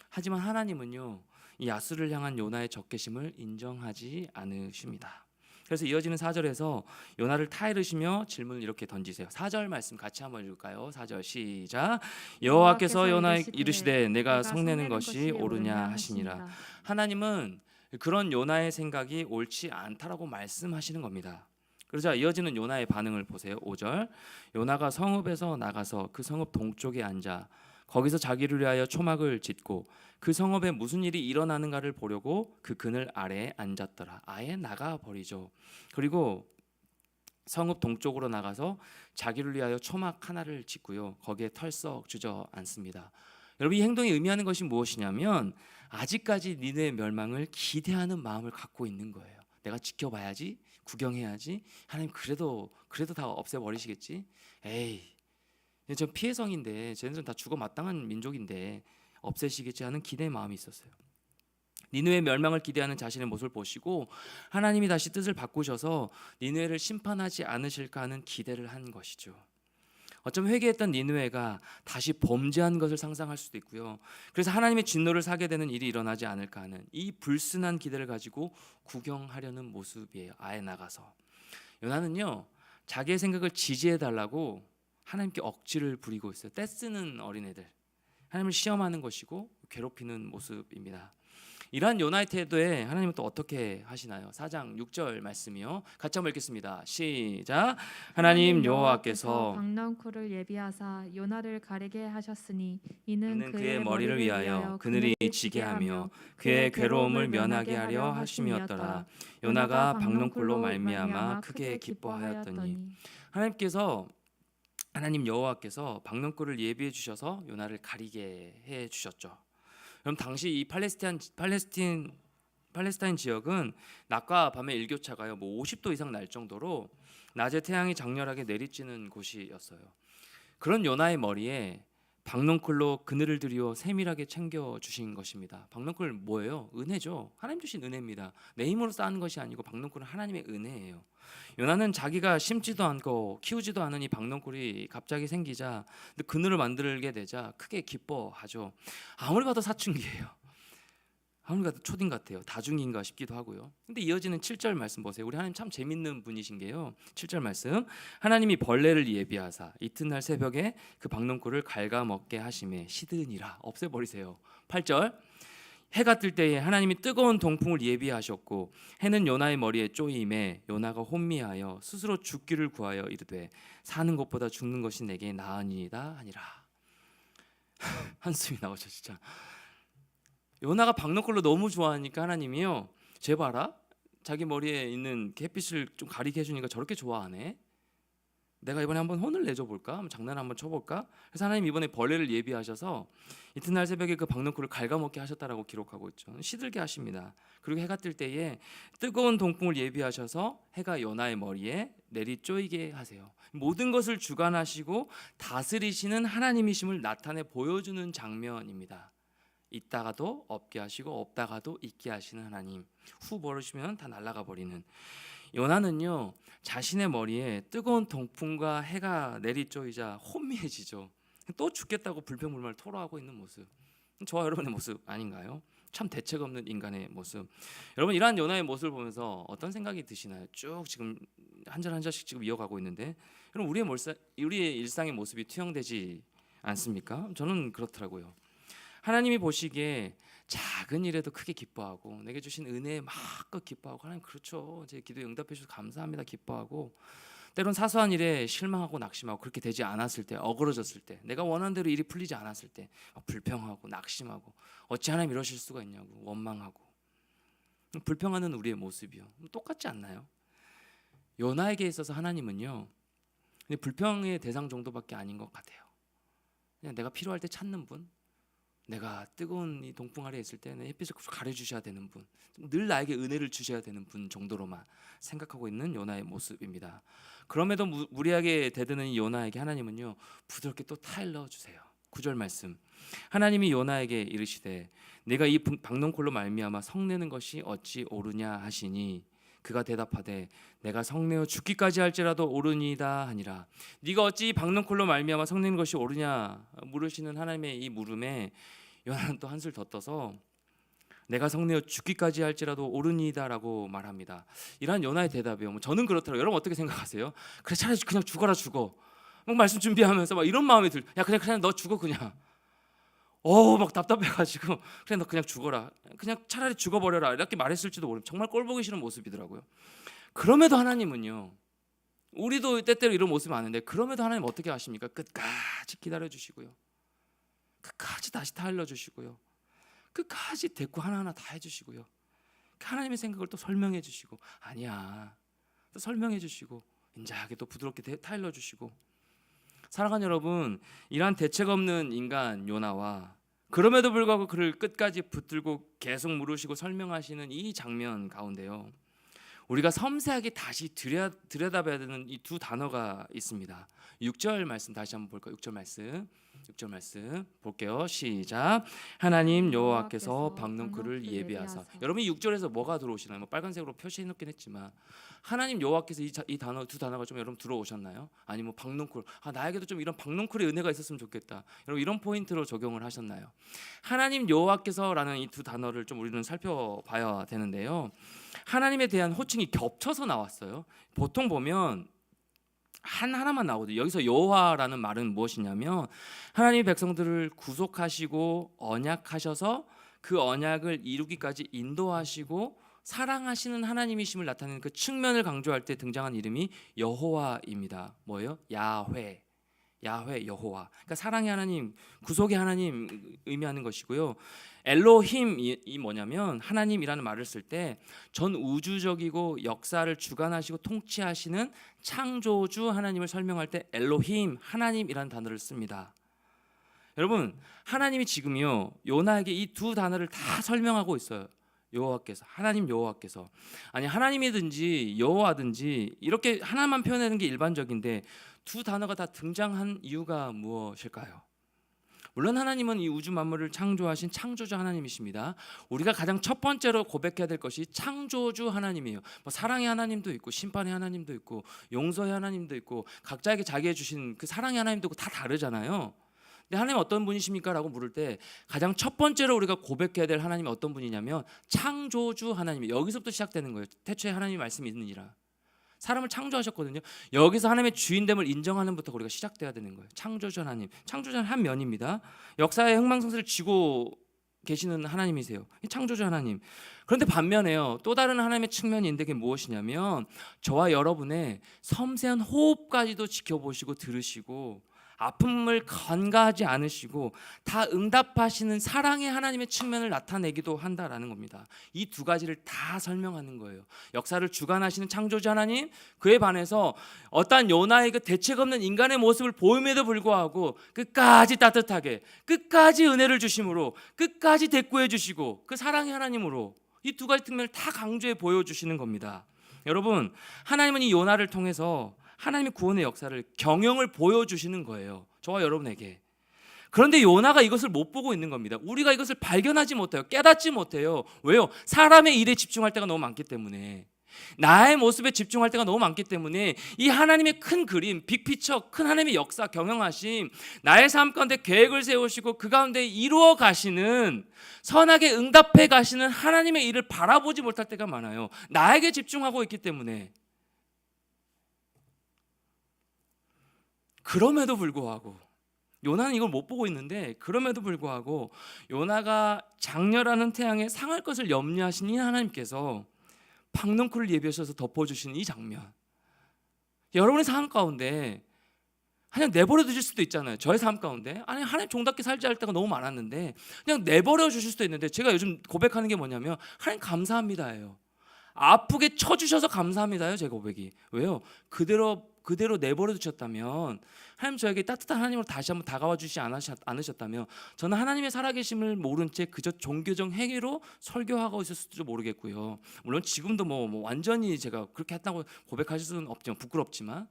하지만 하나님은요, 이 아수를 향한 요나의 적개심을 인정하지 않으십니다. 그래서 이어지는 4절에서 요나를 타이르시며 질문을 이렇게 던지세요. 4절 말씀 같이 한번 읽을까요? 4절 시작. 여호와께서 요나에 이르시되 내가 성내는 것이 옳으냐 하시니라. 하나님은 그런 요나의 생각이 옳지 않다라고 말씀하시는 겁니다. 그러자 이어지는 요나의 반응을 보세요. 5절. 요나가 성읍에서 나가서 그 성읍 동쪽에 앉아 거기서 자기를 위하여 초막을 짓고 그 성읍에 무슨 일이 일어나는가를 보려고 그 그늘 아래에 앉았더라. 아예 나가 버리죠. 그리고 성읍 동쪽으로 나가서 자기를 위하여 초막 하나를 짓고요, 거기에 털썩 주저앉습니다. 여러분, 이 행동이 의미하는 것이 무엇이냐면 아직까지 니느웨 멸망을 기대하는 마음을 갖고 있는 거예요. 내가 지켜봐야지, 구경해야지, 하나님 그래도 다 없애버리시겠지. 에이, 저 피해성인데 쟤네들은 다 죽어 마땅한 민족인데 없애시겠지 하는 기대의 마음이 있었어요. 니느웨 멸망을 기대하는 자신의 모습을 보시고 하나님이 다시 뜻을 바꾸셔서 니느웨를 심판하지 않으실까 하는 기대를 한 것이죠. 어쩌면 회개했던 니느웨가 다시 범죄한 것을 상상할 수도 있고요. 그래서 하나님의 진노를 사게 되는 일이 일어나지 않을까 하는 이 불순한 기대를 가지고 구경하려는 모습이에요. 아예 나가서. 요나는요, 자기의 생각을 지지해 달라고 하나님께 억지를 부리고 있어요. 떼쓰는 어린애들, 하나님을 시험하는 것이고 괴롭히는 모습입니다. 이러한 요나의 태도에 하나님은 또 어떻게 하시나요? 4장 6절 말씀이요. 같이 한번 읽겠습니다. 시작. 하나님 여호와께서 박넝쿨을 예비하사 요나를 가리게 하셨으니 이는 그의 머리를 위하여 그늘이 지게 하며 그의 괴로움을 면하게 하려 하심이었더라. 요나가 박넝쿨로 말미암아 크게 기뻐하였더니. 하나님 여호와께서 박넝쿨을 예비해 주셔서 요나를 가리게 해 주셨죠. 그럼 당시 이 팔레스타인 지역은 낮과 밤의 일교차가요 50도 이상 날 정도로 낮에 태양이 장렬하게 내리쬐는 곳이었어요. 그런 요나의 머리에 박넝쿨로 그늘을 들여 세밀하게 챙겨 주신 것입니다. 박넝쿨 뭐예요? 은혜죠. 하나님 주신 은혜입니다. 내 힘으로 쌓은 것이 아니고 박넝쿨은 하나님의 은혜예요. 요나는 자기가 심지도 않고 키우지도 않은 이 박넝쿨이 갑자기 생기자, 그늘을 만들게 되자 크게 기뻐하죠. 아무리 봐도 사춘기예요. 아무리 봐도 초딩 같아요. 다중인가 싶기도 하고요. 근데 이어지는 7절 말씀 보세요. 우리 하나님 참 재밌는 분이신 게요. 7절 말씀. 하나님이 벌레를 예비하사 이튿날 새벽에 그 박넝쿨을 갉아먹게 하심에 시드니라. 없애버리세요. 8절. 해가 뜰 때에 하나님이 뜨거운 동풍을 예비하셨고 해는 요나의 머리에 쪼임에 요나가 혼미하여 스스로 죽기를 구하여 이르되 사는 것보다 죽는 것이 내게 나으니이다 하니라. 한숨이 나오죠 진짜. 요나가 박넝쿨로 너무 좋아하니까 하나님이요, 쟤 봐라, 자기 머리에 있는 햇빛을 좀 가리게 해주니까 저렇게 좋아하네. 내가 이번에 한번 혼을 내줘 볼까? 한번 장난 한번 쳐볼까? 그래서 하나님 이번에 벌레를 예비하셔서 이튿날 새벽에 그 박넝쿨을 갉아먹게 하셨다라고 기록하고 있죠. 시들게 하십니다. 그리고 해가 뜰 때에 뜨거운 동풍을 예비하셔서 해가 요나의 머리에 내리 쪼이게 하세요. 모든 것을 주관하시고 다스리시는 하나님이심을 나타내 보여주는 장면입니다. 있다가도 없게 하시고 없다가도 있게 하시는 하나님, 후 버리시면 다 날아가 버리는. 요나는요 자신의 머리에 뜨거운 동풍과 해가 내리쬐이자 혼미해지죠. 또 죽겠다고 불평불만을 토로하고 있는 모습, 저와 여러분의 모습 아닌가요? 참 대책 없는 인간의 모습. 여러분 이러한 요나의 모습을 보면서 어떤 생각이 드시나요? 쭉 지금 한 절 한 절씩 지금 이어가고 있는데, 여러분 우리의 일상의 모습이 투영되지 않습니까? 저는 그렇더라고요. 하나님이 보시기에 작은 일에도 크게 기뻐하고, 내게 주신 은혜에 마음껏 기뻐하고, 하나님 그렇죠, 제 기도에 응답해 주셔서 감사합니다 기뻐하고, 때론 사소한 일에 실망하고 낙심하고, 그렇게 되지 않았을 때, 어그러졌을 때, 내가 원하는 대로 일이 풀리지 않았을 때 불평하고 낙심하고, 어찌 하나님 이러실 수가 있냐고 원망하고 불평하는 우리의 모습이요, 똑같지 않나요? 요나에게 있어서 하나님은요 불평의 대상 정도밖에 아닌 것 같아요. 그냥 내가 필요할 때 찾는 분, 내가 뜨거운 이 동풍 아래 있을 때 햇빛을 가려주셔야 되는 분, 늘 나에게 은혜를 주셔야 되는 분 정도로만 생각하고 있는 요나의 모습입니다. 그럼에도 무리하게 대드는 이 요나에게 하나님은요 부드럽게 또 타일러 주세요. 9절 말씀, 하나님이 요나에게 이르시되 내가 이 박농콜로 말미암아 성내는 것이 어찌 옳으냐 하시니, 그가 대답하되 내가 성내어 죽기까지 할지라도 옳으니이다 하니라. 네가 어찌 박농콜로 말미암아 성내는 것이 옳으냐 물으시는 하나님의 이 물음에 요나는 또 한술 더 떠서 내가 성내어 죽기까지 할지라도 옳으니이다라고 말합니다. 이러한 요나의 대답이요, 저는 그렇더라고요. 여러분 어떻게 생각하세요? 그래 차라리 그냥 죽어라 죽어, 막 말씀 준비하면서 막 이런 마음이 야 그냥 너 죽어 그냥. 막 답답해가지고 그래 너 그냥 죽어라, 그냥 차라리 죽어버려라 이렇게 말했을지도 모릅니다. 정말 꼴보기 싫은 모습이더라고요. 그럼에도 하나님은요, 우리도 때때로 이런 모습이 많은데 그럼에도 하나님 어떻게 하십니까? 끝까지 기다려주시고요, 끝까지 다시 타일러주시고요, 끝까지 대꾸 하나하나 다 해주시고요, 하나님의 생각을 또 설명해 주시고, 아니야 또 설명해 주시고, 인자하게 또 부드럽게 타일러 주시고. 사랑하는 여러분, 이러한 대책 없는 인간 요나와 그럼에도 불구하고 그를 끝까지 붙들고 계속 물으시고 설명하시는 이 장면 가운데요, 우리가 섬세하게 다시 들여다봐야 되는 이 두 단어가 있습니다. 6절 말씀 다시 한번 볼까요? 6절 말씀 볼게요. 시작. 하나님 여호와께서 박농쿨을 예비하사. 여러분이 6절에서 뭐가 들어오시나요? 뭐 빨간색으로 표시해 놓긴 했지만 하나님 여호와께서 이 단어 두 단어가 좀 여러분 들어오셨나요? 아니 뭐 박농쿨, 나에게도 좀 이런 박농쿨의 은혜가 있었으면 좋겠다, 여러분 이런 포인트로 적용을 하셨나요? 하나님 여호와께서라는 이 두 단어를 좀 우리는 살펴봐야 되는데요, 하나님에 대한 호칭이 겹쳐서 나왔어요. 보통 보면 하나만 나오거든요. 여기서 여호와라는 말은 무엇이냐면 하나님의 백성들을 구속하시고 언약하셔서 그 언약을 이루기까지 인도하시고 사랑하시는 하나님이심을 나타내는 그 측면을 강조할 때 등장한 이름이 여호와입니다. 뭐예요? 야훼 여호와. 그러니까 사랑의 하나님, 구속의 하나님 의미하는 것이고요. 엘로힘이 뭐냐면 하나님이라는 말을 쓸 때 전 우주적이고 역사를 주관하시고 통치하시는 창조주 하나님을 설명할 때 엘로힘, 하나님이라는 단어를 씁니다. 여러분, 하나님이 지금요 요나에게 이 두 단어를 다 설명하고 있어요. 여호와께서, 하나님 여호와께서. 아니 하나님이든지 여호와든지 이렇게 하나만 표현하는 게 일반적인데 두 단어가 다 등장한 이유가 무엇일까요? 물론 하나님은 이 우주 만물을 창조하신 창조주 하나님이십니다. 우리가 가장 첫 번째로 고백해야 될 것이 창조주 하나님이에요. 뭐 사랑의 하나님도 있고 심판의 하나님도 있고 용서의 하나님도 있고 각자에게 자기의 주신 그 사랑의 하나님도 있고 다 다르잖아요. 근데 하나님 어떤 분이십니까? 라고 물을 때 가장 첫 번째로 우리가 고백해야 될 하나님이 어떤 분이냐면 창조주 하나님이에요. 여기서부터 시작되는 거예요. 태초에 하나님의 말씀이 있느니라. 사람을 창조하셨거든요. 여기서 하나님의 주인됨을 인정하는 부터 우리가 시작돼야 되는 거예요. 창조주 하나님, 창조주는 한 면입니다. 역사의 흥망성쇠를 쥐고 계시는 하나님이세요. 창조주 하나님. 그런데 반면에요, 또 다른 하나님의 측면이 있는데 그게 무엇이냐면 저와 여러분의 섬세한 호흡까지도 지켜보시고 들으시고 아픔을 간과하지 않으시고 다 응답하시는 사랑의 하나님의 측면을 나타내기도 한다라는 겁니다. 이 두 가지를 다 설명하는 거예요. 역사를 주관하시는 창조주 하나님, 그에 반해서 어떠한 요나의 그 대책 없는 인간의 모습을 보임에도 불구하고 끝까지 따뜻하게, 끝까지 은혜를 주심으로, 끝까지 대꾸해 주시고 그 사랑의 하나님으로 이 두 가지 측면을 다 강조해 보여주시는 겁니다. 여러분, 하나님은 이 요나를 통해서 하나님의 구원의 역사를 경영을 보여주시는 거예요. 저와 여러분에게. 그런데 요나가 이것을 못 보고 있는 겁니다. 우리가 이것을 발견하지 못해요. 깨닫지 못해요. 왜요? 사람의 일에 집중할 때가 너무 많기 때문에, 나의 모습에 집중할 때가 너무 많기 때문에 이 하나님의 큰 그림, 빅피처, 큰 하나님의 역사, 경영하심, 나의 삶 가운데 계획을 세우시고 그 가운데 이루어 가시는, 선하게 응답해 가시는 하나님의 일을 바라보지 못할 때가 많아요. 나에게 집중하고 있기 때문에. 그럼에도 불구하고 요나는 이걸 못 보고 있는데, 그럼에도 불구하고 요나가 장렬하는 태양에 상할 것을 염려하신 이 하나님께서 박넝쿨을 예비하셔서 덮어주신 이 장면, 여러분의 삶 가운데 그냥 내버려 두실 수도 있잖아요. 저의 삶 가운데 아니 하나님 종답게 살지 할 때가 너무 많았는데 그냥 내버려 주실 수도 있는데, 제가 요즘 고백하는 게 뭐냐면 하나님 감사합니다예요. 아프게 쳐주셔서 감사합니다요. 제 고백이. 왜요? 그대로 내버려 두셨다면, 하나님 저에게 따뜻한 하나님으로 다시 한번 다가와 주시지 않으셨다면 저는 하나님의 살아계심을 모른 채 그저 종교적 행위로 설교하고 있었을지도 모르겠고요. 물론 지금도 뭐 완전히 제가 그렇게 했다고 고백하실 수는 없지만, 부끄럽지만,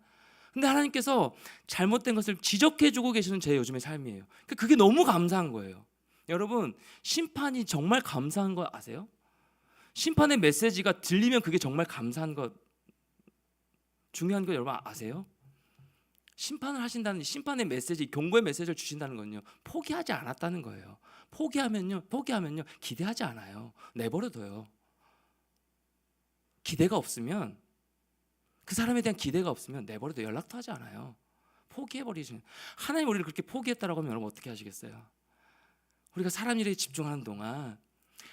근데 하나님께서 잘못된 것을 지적해주고 계시는 제 요즘의 삶이에요. 그게 너무 감사한 거예요. 여러분, 심판이 정말 감사한 거 아세요? 심판의 메시지가 들리면 그게 정말 감사한 것, 중요한 거 여러분 아세요? 심판을 하신다는, 심판의 메시지, 경고의 메시지를 주신다는 건요, 포기하지 않았다는 거예요. 포기하면요 기대하지 않아요. 내버려둬요. 기대가 없으면, 그 사람에 대한 기대가 없으면 내버려둬. 연락도 하지 않아요. 포기해버리시는. 하나님 우리를 그렇게 포기했다라고 하면 여러분 어떻게 하시겠어요? 우리가 사람 일에 집중하는 동안,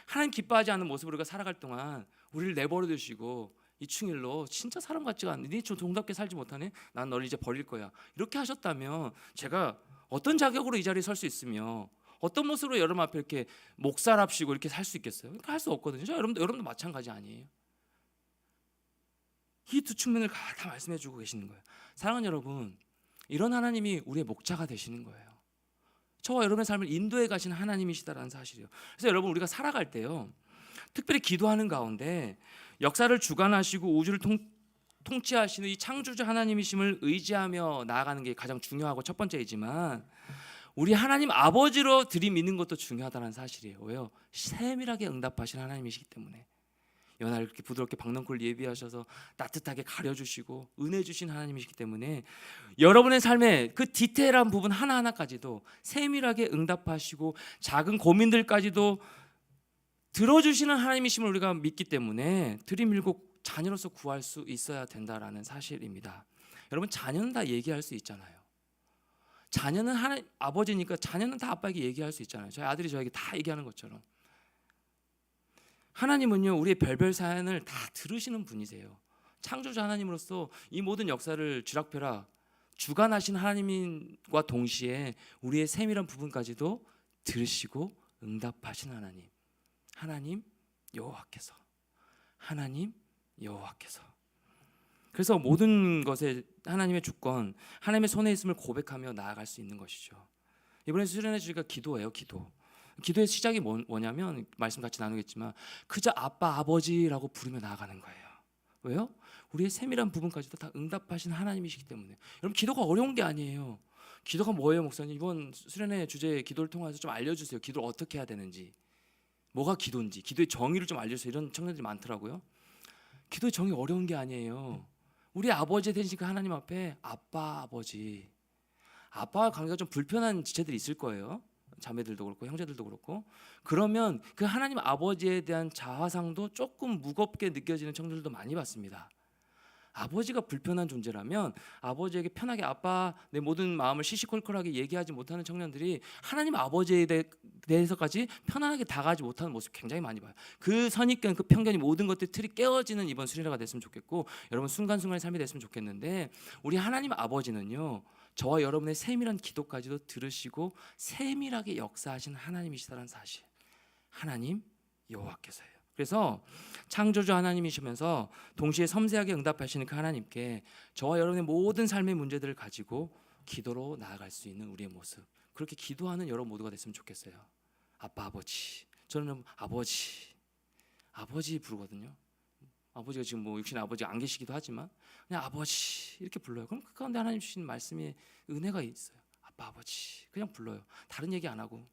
하나님 기뻐하지 않는 모습으로 우리가 살아갈 동안 우리를 내버려 두시고 이충일로 진짜 사람 같지가 않네, 니 종답게 살지 못하네, 난 너를 이제 버릴 거야, 이렇게 하셨다면 제가 어떤 자격으로 이 자리에 설 수 있으며 어떤 모습으로 여러분 앞에 이렇게 목살합시고 이렇게 살 수 있겠어요? 그러니까 할 수 없거든요. 여러분도 마찬가지 아니에요? 이 두 측면을 다 말씀해 주고 계시는 거예요. 사랑하는 여러분, 이런 하나님이 우리의 목자가 되시는 거예요. 저와 여러분의 삶을 인도해 가시는 하나님이시다라는 사실이에요. 그래서 여러분, 우리가 살아갈 때요, 특별히 기도하는 가운데 역사를 주관하시고 우주를 통치하시는 이 창조주 하나님이심을 의지하며 나아가는 게 가장 중요하고 첫 번째이지만, 우리 하나님 아버지로 들이미는 것도 중요하다는 사실이에요. 왜요? 세밀하게 응답하시는 하나님이시기 때문에. 연하를 그렇게 부드럽게 박넝쿨 예비하셔서 따뜻하게 가려주시고 은혜 주신 하나님이시기 때문에 여러분의 삶의 그 디테일한 부분 하나하나까지도 세밀하게 응답하시고 작은 고민들까지도 들어주시는 하나님이심을 우리가 믿기 때문에 들이밀고 자녀로서 구할 수 있어야 된다라는 사실입니다. 여러분, 자녀는 다 얘기할 수 있잖아요. 자녀는 하나님 아버지니까 자녀는 다 아빠에게 얘기할 수 있잖아요. 저희 아들이 저에게 다 얘기하는 것처럼. 하나님은요, 우리의 별별 사연을 다 들으시는 분이세요. 창조주 하나님으로서 이 모든 역사를 쥐락펴락 주관하신 하나님과 동시에 우리의 세밀한 부분까지도 들으시고 응답하신 하나님. 하나님 여호와께서. 하나님 여호와께서. 그래서 모든 것에 하나님의 주권, 하나님의 손에 있음을 고백하며 나아갈 수 있는 것이죠. 이번에 수련해 주니까 기도예요. 기도의 시작이 뭐냐면, 말씀 같이 나누겠지만 그저 아빠 아버지라고 부르며 나아가는 거예요. 왜요? 우리의 세밀한 부분까지도 다 응답하신 하나님이시기 때문에. 여러분, 기도가 어려운 게 아니에요. 기도가 뭐예요, 목사님? 이번 수련회 주제 기도를 통해서 좀 알려주세요. 기도를 어떻게 해야 되는지, 뭐가 기도인지, 기도의 정의를 좀 알려주세요. 이런 청년들이 많더라고요. 기도의 정의 어려운 게 아니에요. 우리 아버지 되신 그 하나님 앞에 아빠 아버지, 아빠와 관계가 좀 불편한 지체들이 있을 거예요. 자매들도 그렇고 형제들도 그렇고. 그러면 그 하나님 아버지에 대한 자화상도 조금 무겁게 느껴지는 청년들도 많이 봤습니다. 아버지가 불편한 존재라면 아버지에게 편하게 아빠 내 모든 마음을 시시콜콜하게 얘기하지 못하는 청년들이 하나님 아버지에 대해서까지 편안하게 다가가지 못하는 모습 굉장히 많이 봐요. 그 선입견, 그 편견이, 모든 것들이 틀이 깨어지는 이번 수련회가 됐으면 좋겠고, 여러분 순간순간의 삶이 됐으면 좋겠는데, 우리 하나님 아버지는요, 저와 여러분의 세밀한 기도까지도 들으시고 세밀하게 역사하신 하나님이시다는 사실, 하나님 여호와께서예요. 그래서 창조주 하나님이시면서 동시에 섬세하게 응답하시는 그 하나님께 저와 여러분의 모든 삶의 문제들을 가지고 기도로 나아갈 수 있는 우리의 모습, 그렇게 기도하는 여러분 모두가 됐으면 좋겠어요. 아빠 아버지, 저는 아버지 부르거든요. 아버지가 지금 뭐 육신의 아버지가 안 계시기도 하지만 그냥 아버지 이렇게 불러요. 그럼 그 가운데 하나님 주신 말씀에 은혜가 있어요. 아빠 아버지 그냥 불러요. 다른 얘기 안 하고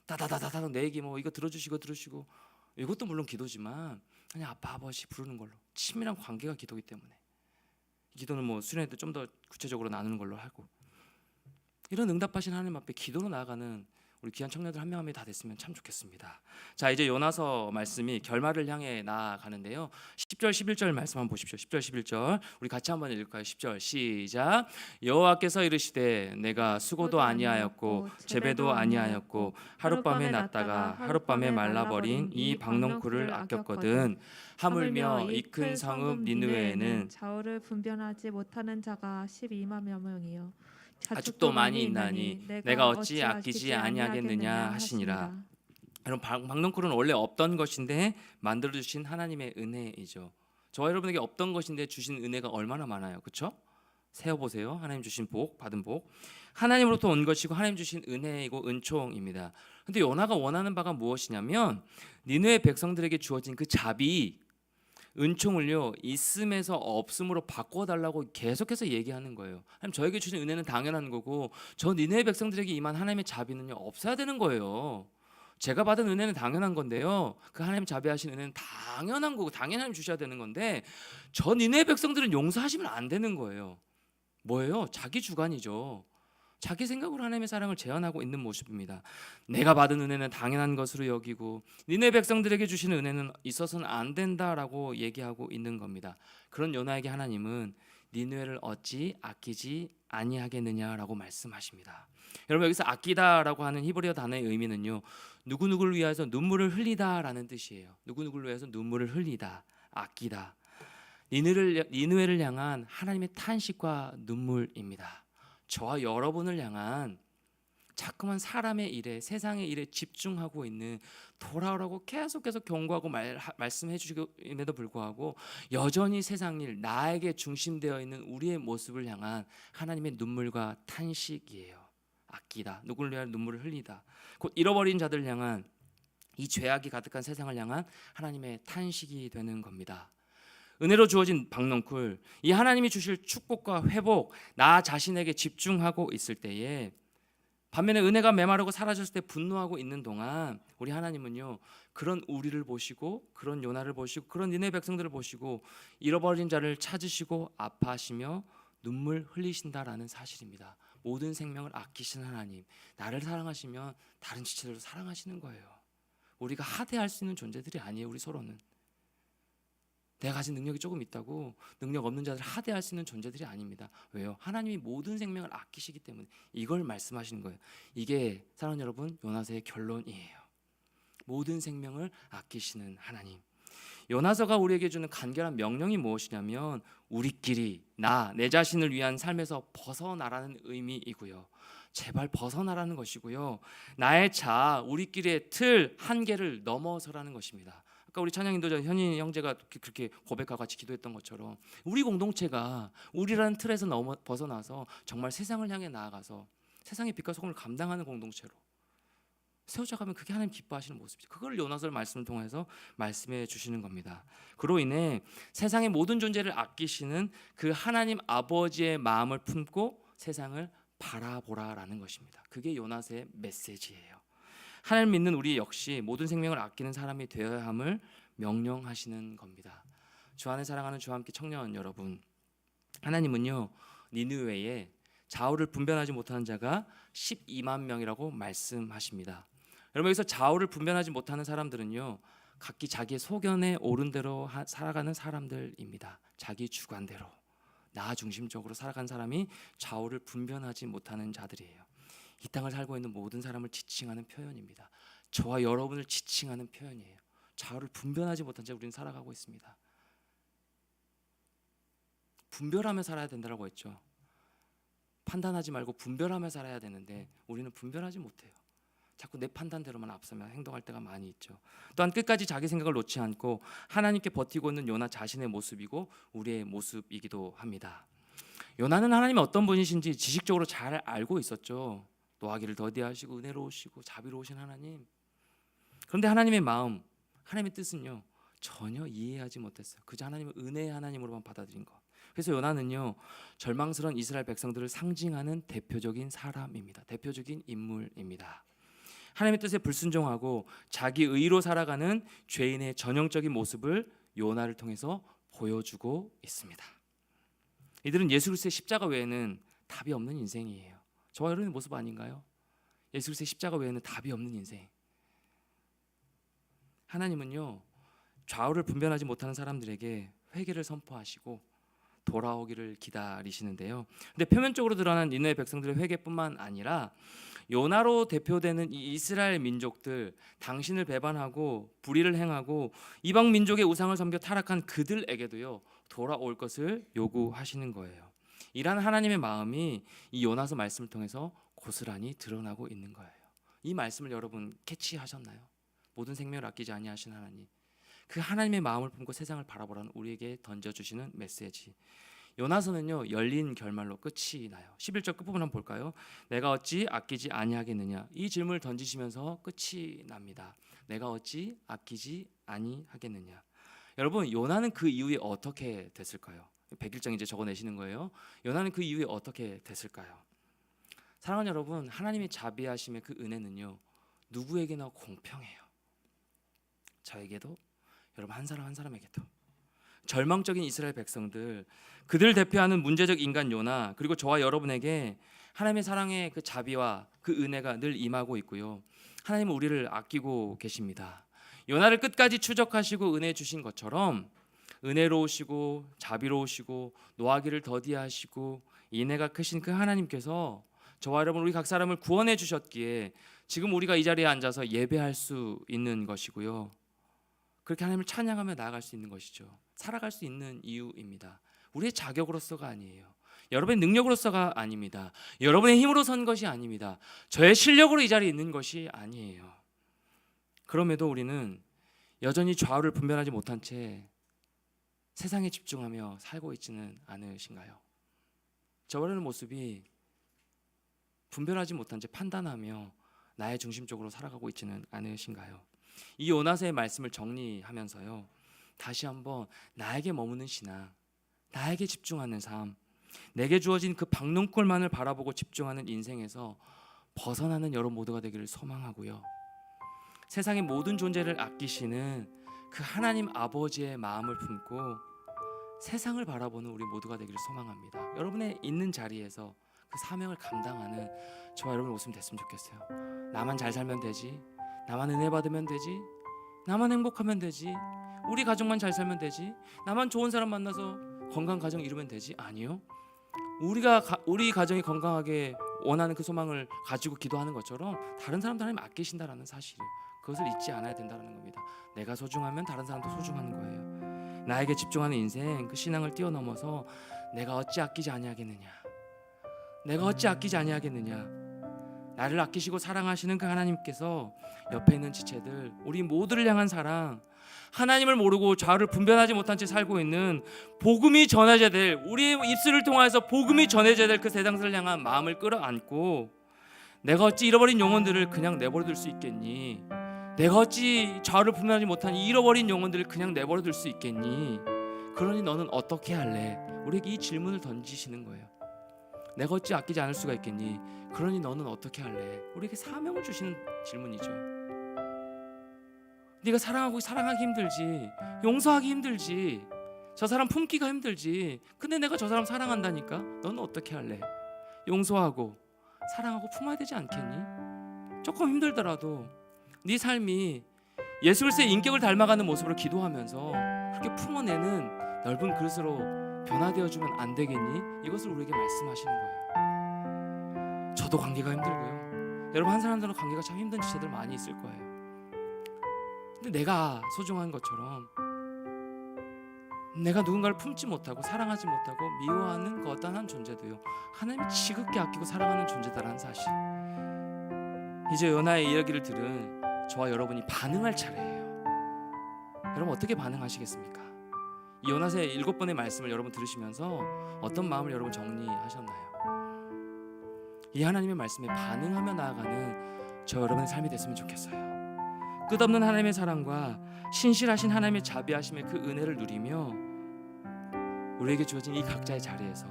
다다다다다 내 얘기 뭐 이거 들어주시고 이것도 물론 기도지만 그냥 아빠 아버지 부르는 걸로 친밀한 관계가 기도이기 때문에 기도는 뭐 수련회 때 좀 더 구체적으로 나누는 걸로 하고 이런 응답하신 하나님 앞에 기도로 나아가는 우리 귀한 청년들 한 명 한 명이 다 됐으면 참 좋겠습니다. 자, 이제 요나서 말씀이 결말을 향해 나아가는데요. 10절 11절 말씀 한번 보십시오. 10절 11절 우리 같이 한번 읽을까요? 10절 시작. 여호와께서 이르시되 내가 수고도 아니하였고 재배도 아니하였고 하룻밤에 났다가 하룻밤에 말라버린 이 박농쿨을 아꼈거든. 하물며 이 큰 성읍 니느웨에는 좌우를 분별하지 못하는 자가 12만 명이요 아직도 많이 있나니 내가 어찌 아끼지 아니하겠느냐 하시니라. 여러분 박농쿨은 원래 없던 것인데 만들어 주신 하나님의 은혜이죠. 저와 여러분에게 없던 것인데 주신 은혜가 얼마나 많아요. 그렇죠? 세어 보세요. 하나님 주신 복, 받은 복. 하나님으로부터 온 것이고 하나님 주신 은혜이고 은총입니다. 근데 요나가 원하는 바가 무엇이냐면 니느웨 백성들에게 주어진 그 자비 은총을요 있음에서 없음으로 바꿔달라고 계속해서 얘기하는 거예요. 하나님 저에게 주신 은혜는 당연한 거고 저 니느웨 백성들에게 임한 하나님의 자비는요 없어야 되는 거예요. 제가 받은 은혜는 당연한 건데요 그 하나님 자비하신 은혜는 당연한 거고 당연히 하나님 주셔야 되는 건데 저 니느웨 백성들은 용서하시면 안 되는 거예요. 뭐예요? 자기 주관이죠. 자기 생각으로 하나님의 사랑을 제한하고 있는 모습입니다. 내가 받은 은혜는 당연한 것으로 여기고 니네 백성들에게 주시는 은혜는 있어서는 안 된다라고 얘기하고 있는 겁니다. 그런 요나에게 하나님은 니느웨를 어찌 아끼지 아니하겠느냐라고 말씀하십니다. 여러분 여기서 아끼다라고 하는 히브리어 단어의 의미는요 누구누구를 위해서 눈물을 흘리다라는 뜻이에요. 누구누구를 위해서 눈물을 흘리다, 아끼다. 니느웨를 향한 하나님의 탄식과 눈물입니다. 저와 여러분을 향한 자꾸만 사람의 일에 세상의 일에 집중하고 있는 돌아오라고 계속해서 경고하고 말씀해 주심에도 불구하고 여전히 세상 일 나에게 중심되어 있는 우리의 모습을 향한 하나님의 눈물과 탄식이에요. 아끼다, 누구를 위하여 눈물을 흘리다. 곧 잃어버린 자들을 향한 이 죄악이 가득한 세상을 향한 하나님의 탄식이 되는 겁니다. 은혜로 주어진 박농쿨, 이 하나님이 주실 축복과 회복, 나 자신에게 집중하고 있을 때에 반면에 은혜가 메마르고 사라졌을 때 분노하고 있는 동안 우리 하나님은요 그런 우리를 보시고 그런 요나를 보시고 그런 니네 백성들을 보시고 잃어버린 자를 찾으시고 아파하시며 눈물 흘리신다라는 사실입니다. 모든 생명을 아끼시는 하나님, 나를 사랑하시면 다른 지체들도 사랑하시는 거예요. 우리가 하대할 수 있는 존재들이 아니에요. 우리 서로는 내가 가진 능력이 조금 있다고 능력 없는 자들 하대할 수 있는 존재들이 아닙니다. 왜요? 하나님이 모든 생명을 아끼시기 때문에 이걸 말씀하시는 거예요. 이게 사랑하는 여러분 요나서의 결론이에요. 모든 생명을 아끼시는 하나님. 요나서가 우리에게 주는 간결한 명령이 무엇이냐면 우리끼리 내 자신을 위한 삶에서 벗어나라는 의미이고요. 제발 벗어나라는 것이고요. 나의 자아, 우리끼리의 틀, 한계를 넘어서라는 것입니다. 아까 우리 찬양 인도자 현인 형제가 그렇게 고백하고 같이 기도했던 것처럼 우리 공동체가 우리라는 틀에서 벗어나서 정말 세상을 향해 나아가서 세상의 빛과 소금을 감당하는 공동체로 세워져가면 그게 하나님 기뻐하시는 모습이죠. 그걸 요나서 말씀을 통해서 말씀해 주시는 겁니다. 그로 인해 세상의 모든 존재를 아끼시는 그 하나님 아버지의 마음을 품고 세상을 바라보라라는 것입니다. 그게 요나서의 메시지예요. 하나님 믿는 우리 역시 모든 생명을 아끼는 사람이 되어야 함을 명령하시는 겁니다. 주 안에 사랑하는 주와 함께 청년 여러분, 하나님은요 니느웨에 좌우를 분별하지 못하는 자가 12만 명이라고 말씀하십니다. 여러분 여기서 좌우를 분별하지 못하는 사람들은요 각기 자기의 소견에 옳은 대로 살아가는 사람들입니다. 자기 주관대로 나 중심적으로 살아가는 사람이 좌우를 분별하지 못하는 자들이에요. 이 땅을 살고 있는 모든 사람을 지칭하는 표현입니다. 저와 여러분을 지칭하는 표현이에요. 좌우를 분별하지 못한 채 우리는 살아가고 있습니다. 분별하며 살아야 된다고 했죠. 판단하지 말고 분별하며 살아야 되는데 우리는 분별하지 못해요. 자꾸 내 판단대로만 앞서며 행동할 때가 많이 있죠. 또한 끝까지 자기 생각을 놓지 않고 하나님께 버티고 있는 요나 자신의 모습이고 우리의 모습이기도 합니다. 요나는 하나님이 어떤 분이신지 지식적으로 잘 알고 있었죠. 노하기를 더디하시고 은혜로우시고 자비로우신 하나님. 그런데 하나님의 마음, 하나님의 뜻은요 전혀 이해하지 못했어요. 그저 하나님을 은혜의 하나님으로만 받아들인 것. 그래서 요나는요 절망스러운 이스라엘 백성들을 상징하는 대표적인 사람입니다. 대표적인 인물입니다. 하나님의 뜻에 불순종하고 자기 의로 살아가는 죄인의 전형적인 모습을 요나를 통해서 보여주고 있습니다. 이들은 예수 그리스도의 십자가 외에는 답이 없는 인생이에요. 저와 여러분의 모습 아닌가요? 예수 그리스도의 십자가 외에는 답이 없는 인생. 하나님은요 좌우를 분별하지 못하는 사람들에게 회개를 선포하시고 돌아오기를 기다리시는데요. 근데 표면적으로 드러난 니느웨 백성들의 회개뿐만 아니라 요나로 대표되는 이 이스라엘 민족들, 당신을 배반하고 불의를 행하고 이방 민족의 우상을 섬겨 타락한 그들에게도요 돌아올 것을 요구하시는 거예요. 이러한 하나님의 마음이 이 요나서 말씀을 통해서 고스란히 드러나고 있는 거예요. 이 말씀을 여러분 캐치하셨나요? 모든 생명을 아끼지 아니하신 하나님, 그 하나님의 마음을 품고 세상을 바라보라는 우리에게 던져주시는 메시지. 요나서는요 열린 결말로 끝이 나요. 11절 끝부분 한번 볼까요? 내가 어찌 아끼지 아니하겠느냐, 이 질문을 던지시면서 끝이 납니다. 내가 어찌 아끼지 아니하겠느냐. 여러분 요나는 그 이후에 어떻게 됐을까요? 100일장 이제 적어내시는 거예요. 요나는 그 이후에 어떻게 됐을까요? 사랑하는 여러분, 하나님의 자비하심의 그 은혜는요 누구에게나 공평해요. 저에게도, 여러분 한 사람 한 사람에게도. 절망적인 이스라엘 백성들, 그들을 대표하는 문제적 인간 요나, 그리고 저와 여러분에게 하나님의 사랑의 그 자비와 그 은혜가 늘 임하고 있고요. 하나님은 우리를 아끼고 계십니다. 요나를 끝까지 추적하시고 은혜 주신 것처럼 은혜로우시고 자비로우시고 노하기를 더디하시고 인애가 크신 그 하나님께서 저와 여러분 우리 각 사람을 구원해 주셨기에 지금 우리가 이 자리에 앉아서 예배할 수 있는 것이고요. 그렇게 하나님을 찬양하며 나아갈 수 있는 것이죠. 살아갈 수 있는 이유입니다. 우리의 자격으로서가 아니에요. 여러분의 능력으로서가 아닙니다. 여러분의 힘으로 선 것이 아닙니다. 저의 실력으로 이 자리에 있는 것이 아니에요. 그럼에도 우리는 여전히 좌우를 분별하지 못한 채 세상에 집중하며 살고 있지는 않으신가요? 저와의 모습이 분별하지 못한 채 판단하며 나의 중심적으로 살아가고 있지는 않으신가요? 이 요나서의 말씀을 정리하면서요 다시 한번 나에게 머무는 신앙, 나에게 집중하는 삶, 내게 주어진 그 박농골만을 바라보고 집중하는 인생에서 벗어나는 여러분 모두가 되기를 소망하고요. 세상의 모든 존재를 아끼시는 그 하나님 아버지의 마음을 품고 세상을 바라보는 우리 모두가 되기를 소망합니다. 여러분의 있는 자리에서 그 사명을 감당하는 저와 여러분 모습이 됐으면 좋겠어요. 나만 잘 살면 되지, 나만 은혜 받으면 되지, 나만 행복하면 되지, 우리 가정만 잘 살면 되지, 나만 좋은 사람 만나서 건강한 가정 이루면 되지. 아니요. 우리 가정이 건강하게 원하는 그 소망을 가지고 기도하는 것처럼 다른 사람도 하나님 아끼신다라는 사실이에요. 그것을 잊지 않아야 된다는 겁니다. 내가 소중하면 다른 사람도 소중한 거예요. 나에게 집중하는 인생, 그 신앙을 뛰어넘어서 내가 어찌 아끼지 아니하겠느냐, 내가 어찌 아끼지 아니하겠느냐. 나를 아끼시고 사랑하시는 그 하나님께서 옆에 있는 지체들, 우리 모두를 향한 사랑, 하나님을 모르고 좌우를 분별하지 못한 채 살고 있는 복음이 전해져야 될, 우리의 입술을 통해서 복음이 전해져야 될 그 세상을 향한 마음을 끌어안고 내가 어찌 잃어버린 영혼들을 그냥 내버려둘 수 있겠니? 내가 어찌 좌우를 분별하지 못한 잃어버린 영혼들을 그냥 내버려둘 수 있겠니? 그러니 너는 어떻게 할래? 우리에게 이 질문을 던지시는 거예요. 내가 어찌 아끼지 않을 수가 있겠니? 그러니 너는 어떻게 할래? 우리에게 사명을 주시는 질문이죠. 네가 사랑하기 힘들지, 용서하기 힘들지, 저 사람 품기가 힘들지. 근데 내가 저 사람 사랑한다니까. 너는 어떻게 할래? 용서하고 사랑하고 품어야 되지 않겠니? 조금 힘들더라도 네 삶이 예수 그리스도의 인격을 닮아가는 모습으로 기도하면서 그렇게 품어내는 넓은 그릇으로 변화되어주면 안 되겠니? 이것을 우리에게 말씀하시는 거예요. 저도 관계가 힘들고요. 여러분 한 사람들은 관계가 참 힘든 지체들 많이 있을 거예요. 근데 내가 소중한 것처럼 내가 누군가를 품지 못하고 사랑하지 못하고 미워하는 그 어떤 한 존재도요 하나님이 지극히 아끼고 사랑하는 존재다라는 사실. 이제 요나의 이야기를 들은 저와 여러분이 반응할 차례예요. 여러분 어떻게 반응하시겠습니까? 이 요나서의 7번의 말씀을 여러분 들으시면서 어떤 마음을 여러분 정리하셨나요? 이 하나님의 말씀에 반응하며 나아가는 저 여러분의 삶이 됐으면 좋겠어요. 끝없는 하나님의 사랑과 신실하신 하나님의 자비하심의 그 은혜를 누리며 우리에게 주어진 이 각자의 자리에서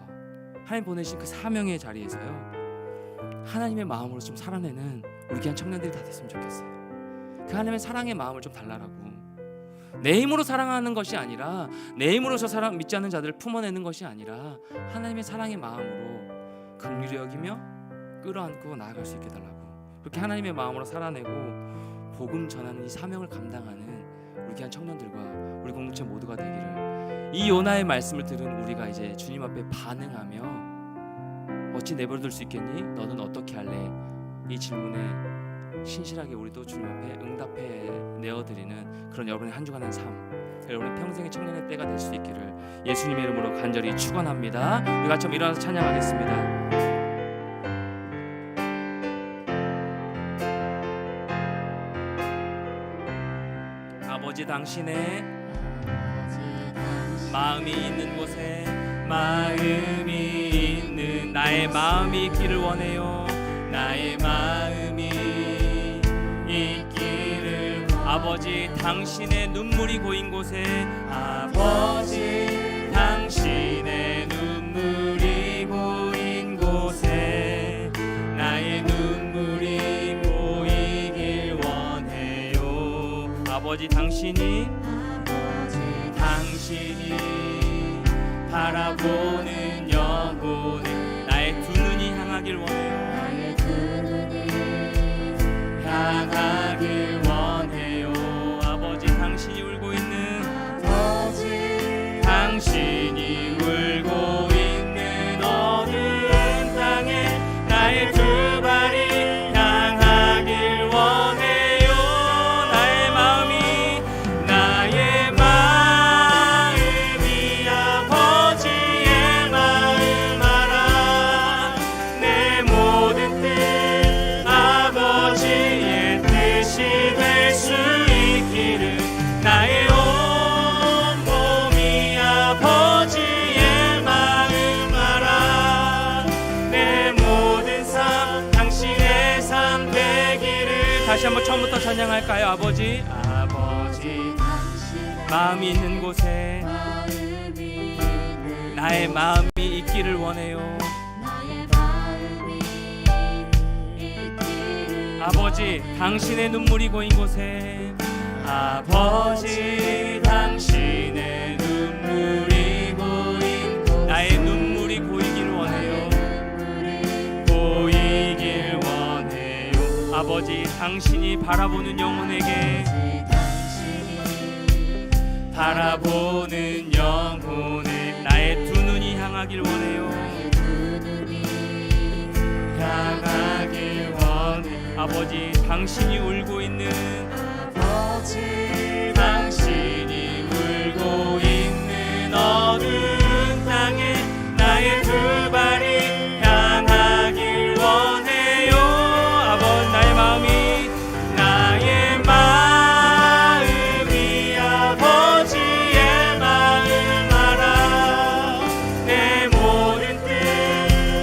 하나님 보내신 그 사명의 자리에서요 하나님의 마음으로 좀 살아내는 우리 귀한 청년들이 다 됐으면 좋겠어요. 그 하나님의 사랑의 마음을 좀 달라라고. 내 힘으로 사랑하는 것이 아니라 내 힘으로서 사랑 믿지 않는 자들을 품어내는 것이 아니라 하나님의 사랑의 마음으로 긍휼히 여기며 끌어안고 나아갈 수 있게 달라고. 그렇게 하나님의 마음으로 살아내고 복음 전하는 이 사명을 감당하는 우리 귀한 청년들과 우리 공동체 모두가 되기를. 이 요나의 말씀을 들은 우리가 이제 주님 앞에 반응하며 어찌 내버려둘 수 있겠니? 너는 어떻게 할래? 이 질문에 신실하게 우리도 주님 앞에 응답해 내어드리는 그런 여러분의 한 주간의 삶, 여러분의 평생의 청년의 때가 될 수 있기를 예수님의 이름으로 간절히 축원합니다. 우리 같이 한번 일어나서 찬양하겠습니다. 아버지 당신의 마음이 있는 곳에 마음이 있는 나의 마음이 있기를 원해요. 나의 마음이 있기를. 아버지 당신의 눈물이 고인 곳에 아버지 당신의 눈물이 고인 곳에 나의 눈물이 고이길 원해요. 아버지 당신이 바라보는 영혼을 나의 두 눈이 향하길 원해요. 나의 두 눈이 향하길 원해요. 아버지 당신이 울고 있는 아버지 당신이 울고 있는 어두운 땅에 나의 두 발이 향하길 원해요. 나의 마음이 아버지의 마음 알아. 내 모든 뜻 아버지의 뜻이 될 수 있기를. 나의 온 몸이 아버지의 마음 알아. 내 모든 삶 당신의 삶 되기를. 다시 한번 처음부터 찬양할까요? 아버지 마음이 있는 곳에 나의 마음이 있기를 원해요. 아버지 당신의 눈물이 고인 곳에 아버지 당신의 눈물이 고인 곳에 나의 눈물이 고이길 원해요. 고이길 원해요. 아버지 당신이 바라보는 영혼에게 바라보는 영혼에 나의 두 눈이 향하길 원해요. 향하길 원해. 아버지 당신이 울고 있는 아버지 당신이 울고 있는 어두운 땅에 나의 두 발이 향하길 원해요. 아버지 나의 마음이 아버지의 마음 알아. 내 모든 뜻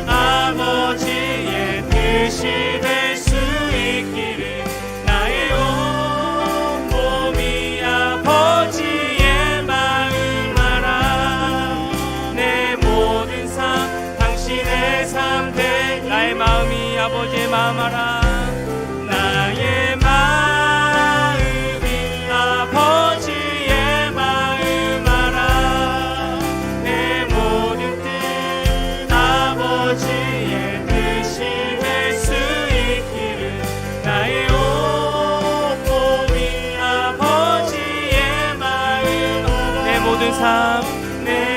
아버지의 뜻이 될 수 있기를. 나의 온 몸이 아버지의 마음 알아. 내 모든 삶 당신의 삶 되. 나의 마음이 아버지의 마음 알아. 나의 마음이 아버지의 마음 알아. 내 모든 뜻 아버지의 뜻이 될 수 있기를. 나의 온 몸이 아버지의 마음 알아. 내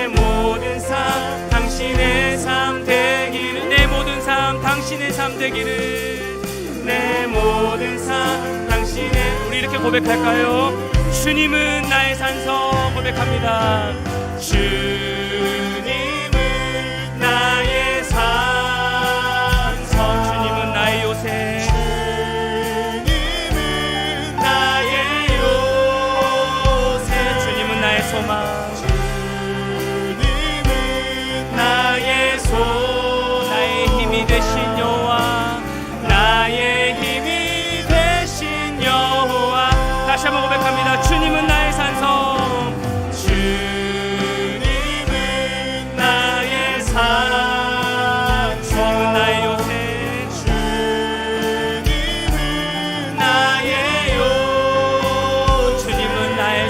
모든 삶 당신의 삶 되기를. 내 모든 삶 당신의 삶 되기를. 내 모든 삶 당신의. 우리 이렇게 고백할까요? 주님은 나의 산성. 고백합니다. 주님은 나의 산성. 주님은 나의 요새. 주님은 나의 요새. 주님은 나의 소망. 주님은 나의 나의 힘이 되신 여호와. 나의 힘이 되신 여호와. 다시 한번 고백합니다. 주님은 나의 산성. 주님은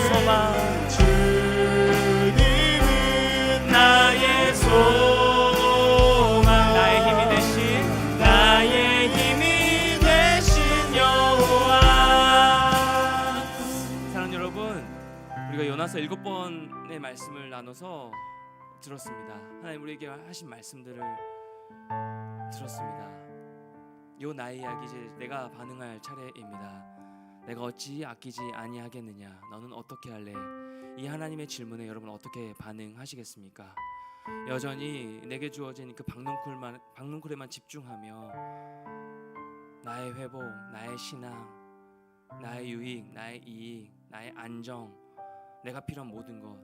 소망 주님은 나의 소망 나의 힘이 되신 여호와. 사랑하는 여러분, 우리가 요나서 7번의 말씀을 나눠서 들었습니다. 하나님 우리에게 하신 말씀들을 들었습니다. 요 나의 이야기 이제 내가 반응할 차례입니다. 내가 어찌 아끼지 아니하겠느냐, 너는 어떻게 할래? 이 하나님의 질문에 여러분 어떻게 반응하시겠습니까? 여전히 내게 주어진 그 박넝쿨에만 집중하며 나의 회복, 나의 신앙, 나의 유익, 나의 이익, 나의 안정, 내가 필요한 모든 것,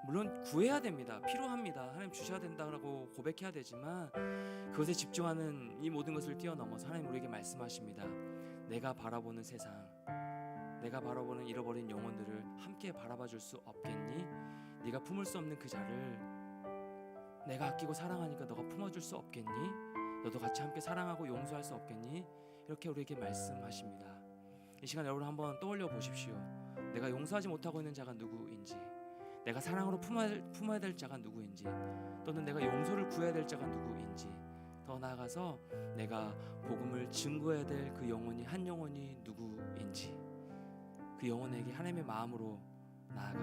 물론 구해야 됩니다. 필요합니다. 하나님 주셔야 된다고 고백해야 되지만 그것에 집중하는 이 모든 것을 뛰어넘어서 하나님 우리에게 말씀하십니다. 내가 바라보는 세상, 내가 바라보는 잃어버린 영혼들을 함께 바라봐 줄 수 없겠니? 네가 품을 수 없는 그 자를 내가 아끼고 사랑하니까 너가 품어줄 수 없겠니? 너도 같이 함께 사랑하고 용서할 수 없겠니? 이렇게 우리에게 말씀하십니다. 이 시간 여러분 한번 떠올려 보십시오. 내가 용서하지 못하고 있는 자가 누구인지, 내가 사랑으로 품어야 될 자가 누구인지, 또는 내가 용서를 구해야 될 자가 누구인지, 더 나아가서 내가 복음을 증거해야 될 그 영혼이 한 영혼이 누구인지, 그 영혼에게 하나님의 마음으로 나아가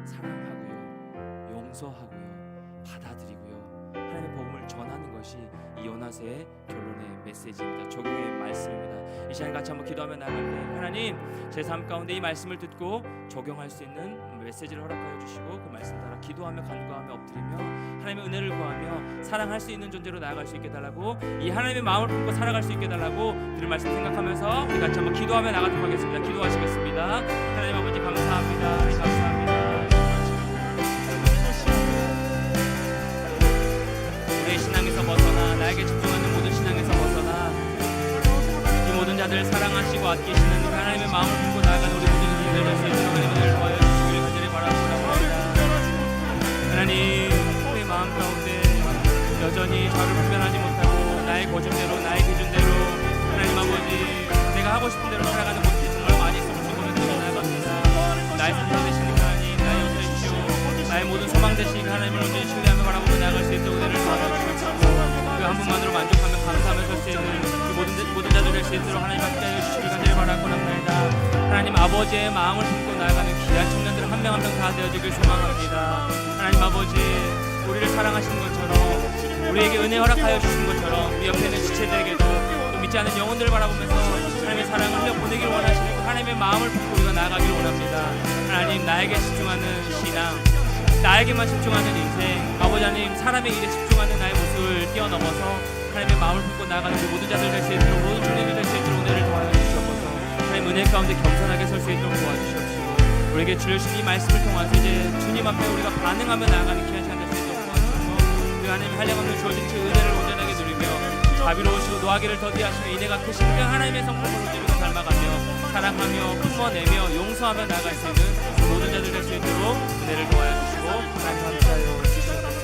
사랑하고요, 용서하고요, 받아들이고요, 하나님의 복음을 전하는 것이 이 요나서의 결론의 메시지입니다. 적용의 말씀입니다. 이 시간 같이 한번 기도하며 나갈 때 하나님, 제 삶 가운데 이 말씀을 듣고 적용할 수 있는 메시지를 허락하여 주시고 그 말씀 따라 기도하며 간구하며 엎드리며 하나님의 은혜를 구하며 사랑할 수 있는 존재로 나아갈 수 있게 달라고, 이 하나님의 마음을 품고 살아갈 수 있게 달라고 들을 말씀 생각하면서 우리 같이 한번 기도하며 나가도록 하겠습니다. 기도하시겠습니다. 하나님 아버지 감사합니다. 하나님 감사합니다. 우리의 신앙에서 벗어나, 나에게 집중하는 모든 신앙에서 벗어나 이 모든 자들을 사랑하시고 아끼시는 하나님의 마음을 품고 나아가는 우리 모든 이들을 될 수 있도록 하나님의 은혜를 더하여 주시길 간절히 바라보라고 합니다. 하나님, 우리의 마음 가운데 여전히 저를 분별하지 못하고 나의 거짓대로, 나의 기준대로 하나님 아버지 내가 하고 싶은 대로 살아가는 모습이 정말 많이 있어 고민되게 나아갑니다. 나의 선생 되시는 하나님, 나의 용서 주시오, 나의 모든 소망 되시는 하나님을 온전히 신뢰하며 바라보고 나아갈 수 있도록 은혜를 도와주시옵소서. 그 한 분만으로 만족하며 감사하며 설 수 있는 그 모든 자들 될 수 있도록 하나님 함께 하여 주시길 간절히 바라고 합니다. 하나님 아버지의 마음을 품고 나아가는 귀한 청년들 한 명 한 명 다 되어지길 소망합니다. 하나님 아버지, 우리를 사랑하시는 것처럼, 우리에게 은혜 허락하여 주시는 것처럼 우리 옆에 있는 지체들에게도 또 믿지 않는 영혼들을 바라보면서 하나님의 사랑을 흘려 보내길 원하시는 그 하나님의 마음을 품고 우리가 나아가길 원합니다. 하나님, 나에게 집중하는 신앙, 나에게만 집중하는 인생, 아버지 하나님 사람의 일에 집중하는 나의 모습을 뛰어넘어서 하나님의 마음을 품고 나아가는 그 모든 자들 될 수 있도록, 모든 청년들 될 수 있도록 은혜를 도와주시옵소서. 하나님 은혜 가운데 겸손하게 설 수 있도록 도와주시옵소서. 우리에게 주신 이 말씀을 통해서 이제 주님 앞에 우리가 반응하며 나아가는 귀한 시간 될 수 있도록 도와주셔서 그 하나님 한량없는 주어진 그 은혜를 온전하게 누리며 자비로우시고 노하기를 더디하시며 인애가 크신 그 하나님의 성품을 누리며 닮아가며 사랑하며 품어내며 용서하며 나아갈 수 있는 그 모든 자들 될 수 있도록 은혜를 도와주시고 하나님 감사하여 주시옵소서.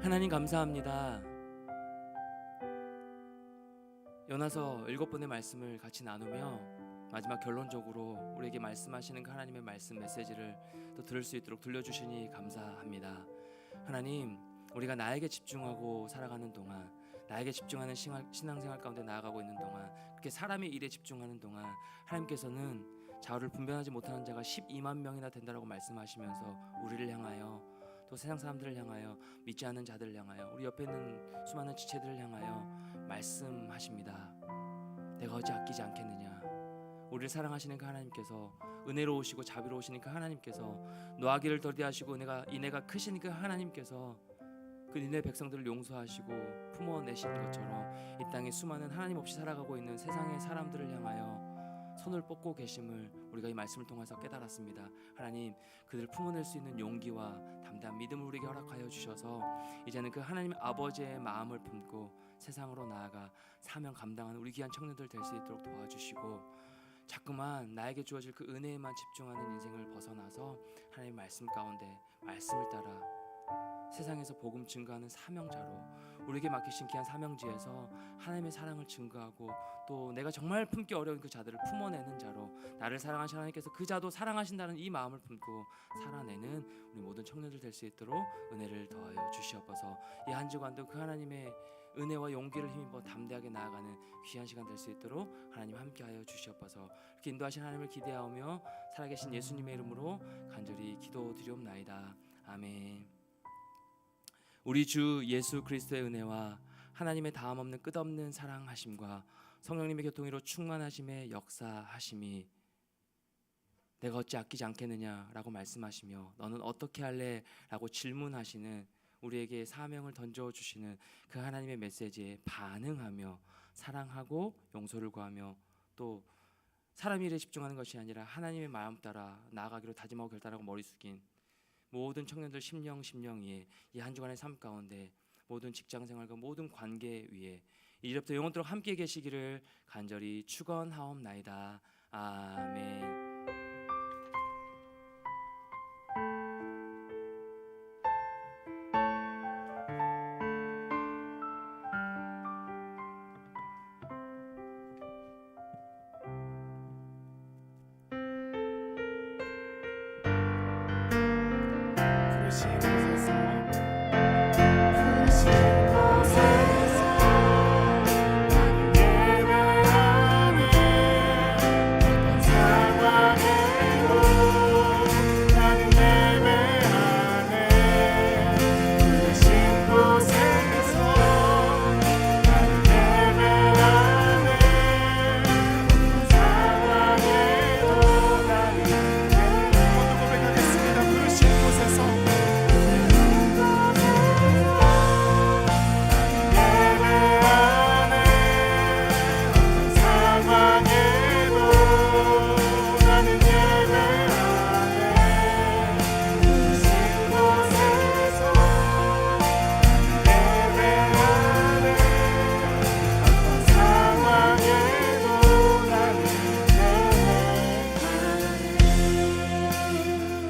하나님 감사합니다. 요나서 7번의 말씀을 같이 나누며 마지막 결론적으로 우리에게 말씀하시는 그 하나님의 말씀 메시지를 또 들을 수 있도록 들려주시니 감사합니다. 하나님, 우리가 나에게 집중하고 살아가는 동안, 나에게 집중하는 신앙생활 가운데 나아가고 있는 동안, 그렇게 사람의 일에 집중하는 동안 하나님께서는 자아를 분별하지 못하는 자가 12만 명이나 된다라고 말씀하시면서 우리를 향하여, 또 세상 사람들을 향하여, 믿지 않는 자들을 향하여, 우리 옆에 있는 수많은 지체들을 향하여 말씀하십니다. 내가 어찌 아끼지 않겠느냐. 우리를 사랑하시는 그 하나님께서, 은혜로우시고 자비로우시는 그 하나님께서, 노하기를 더디하시고 인애가 크신 그 하나님께서 그 니네 백성들을 용서하시고 품어내신 것처럼 이 땅에 수많은 하나님 없이 살아가고 있는 세상의 사람들을 향하여 손을 뻗고 계심을 우리가 이 말씀을 통해서 깨달았습니다. 하나님, 그들을 품어낼 수 있는 용기와 담대한 믿음을 우리에게 허락하여 주셔서 이제는 그 하나님 아버지의 마음을 품고 세상으로 나아가 사명 감당하는 우리 귀한 청년들 될 수 있도록 도와주시고, 자꾸만 나에게 주어질 그 은혜에만 집중하는 인생을 벗어나서 하나님의 말씀 가운데 말씀을 따라 세상에서 복음 증거하는 사명자로 우리에게 맡기신 귀한 사명지에서 하나님의 사랑을 증거하고 또 내가 정말 품기 어려운 그 자들을 품어내는 자로 나를 사랑하신 하나님께서 그 자도 사랑하신다는 이 마음을 품고 살아내는 우리 모든 청년들 될 수 있도록 은혜를 더하여 주시옵소서. 이 한 주간도 그 하나님의 은혜와 용기를 힘입어 담대하게 나아가는 귀한 시간 될 수 있도록 하나님 함께하여 주시옵소서. 이렇게 인도하신 하나님을 기대하며 살아계신 예수님의 이름으로 간절히 기도드리옵나이다. 아멘. 우리 주 예수 그리스도의 은혜와 하나님의 다함없는 끝없는 사랑하심과 성령님의 교통으로 충만하심의 역사하심이 내가 어찌 아끼지 않겠느냐라고 말씀하시며 너는 어떻게 할래? 라고 질문하시는 우리에게 사명을 던져주시는 그 하나님의 메시지에 반응하며 사랑하고 용서를 구하며 또 사람 일에 집중하는 것이 아니라 하나님의 마음 따라 나아가기로 다짐하고 결단하고 머리 숙인 모든 청년들 심령 위에 이 한 주간의 삶 가운데 모든 직장생활과 모든 관계 위에 이제부터 영원토록 함께 계시기를 간절히 축원하옵나이다. 아멘. 부르신 곳에서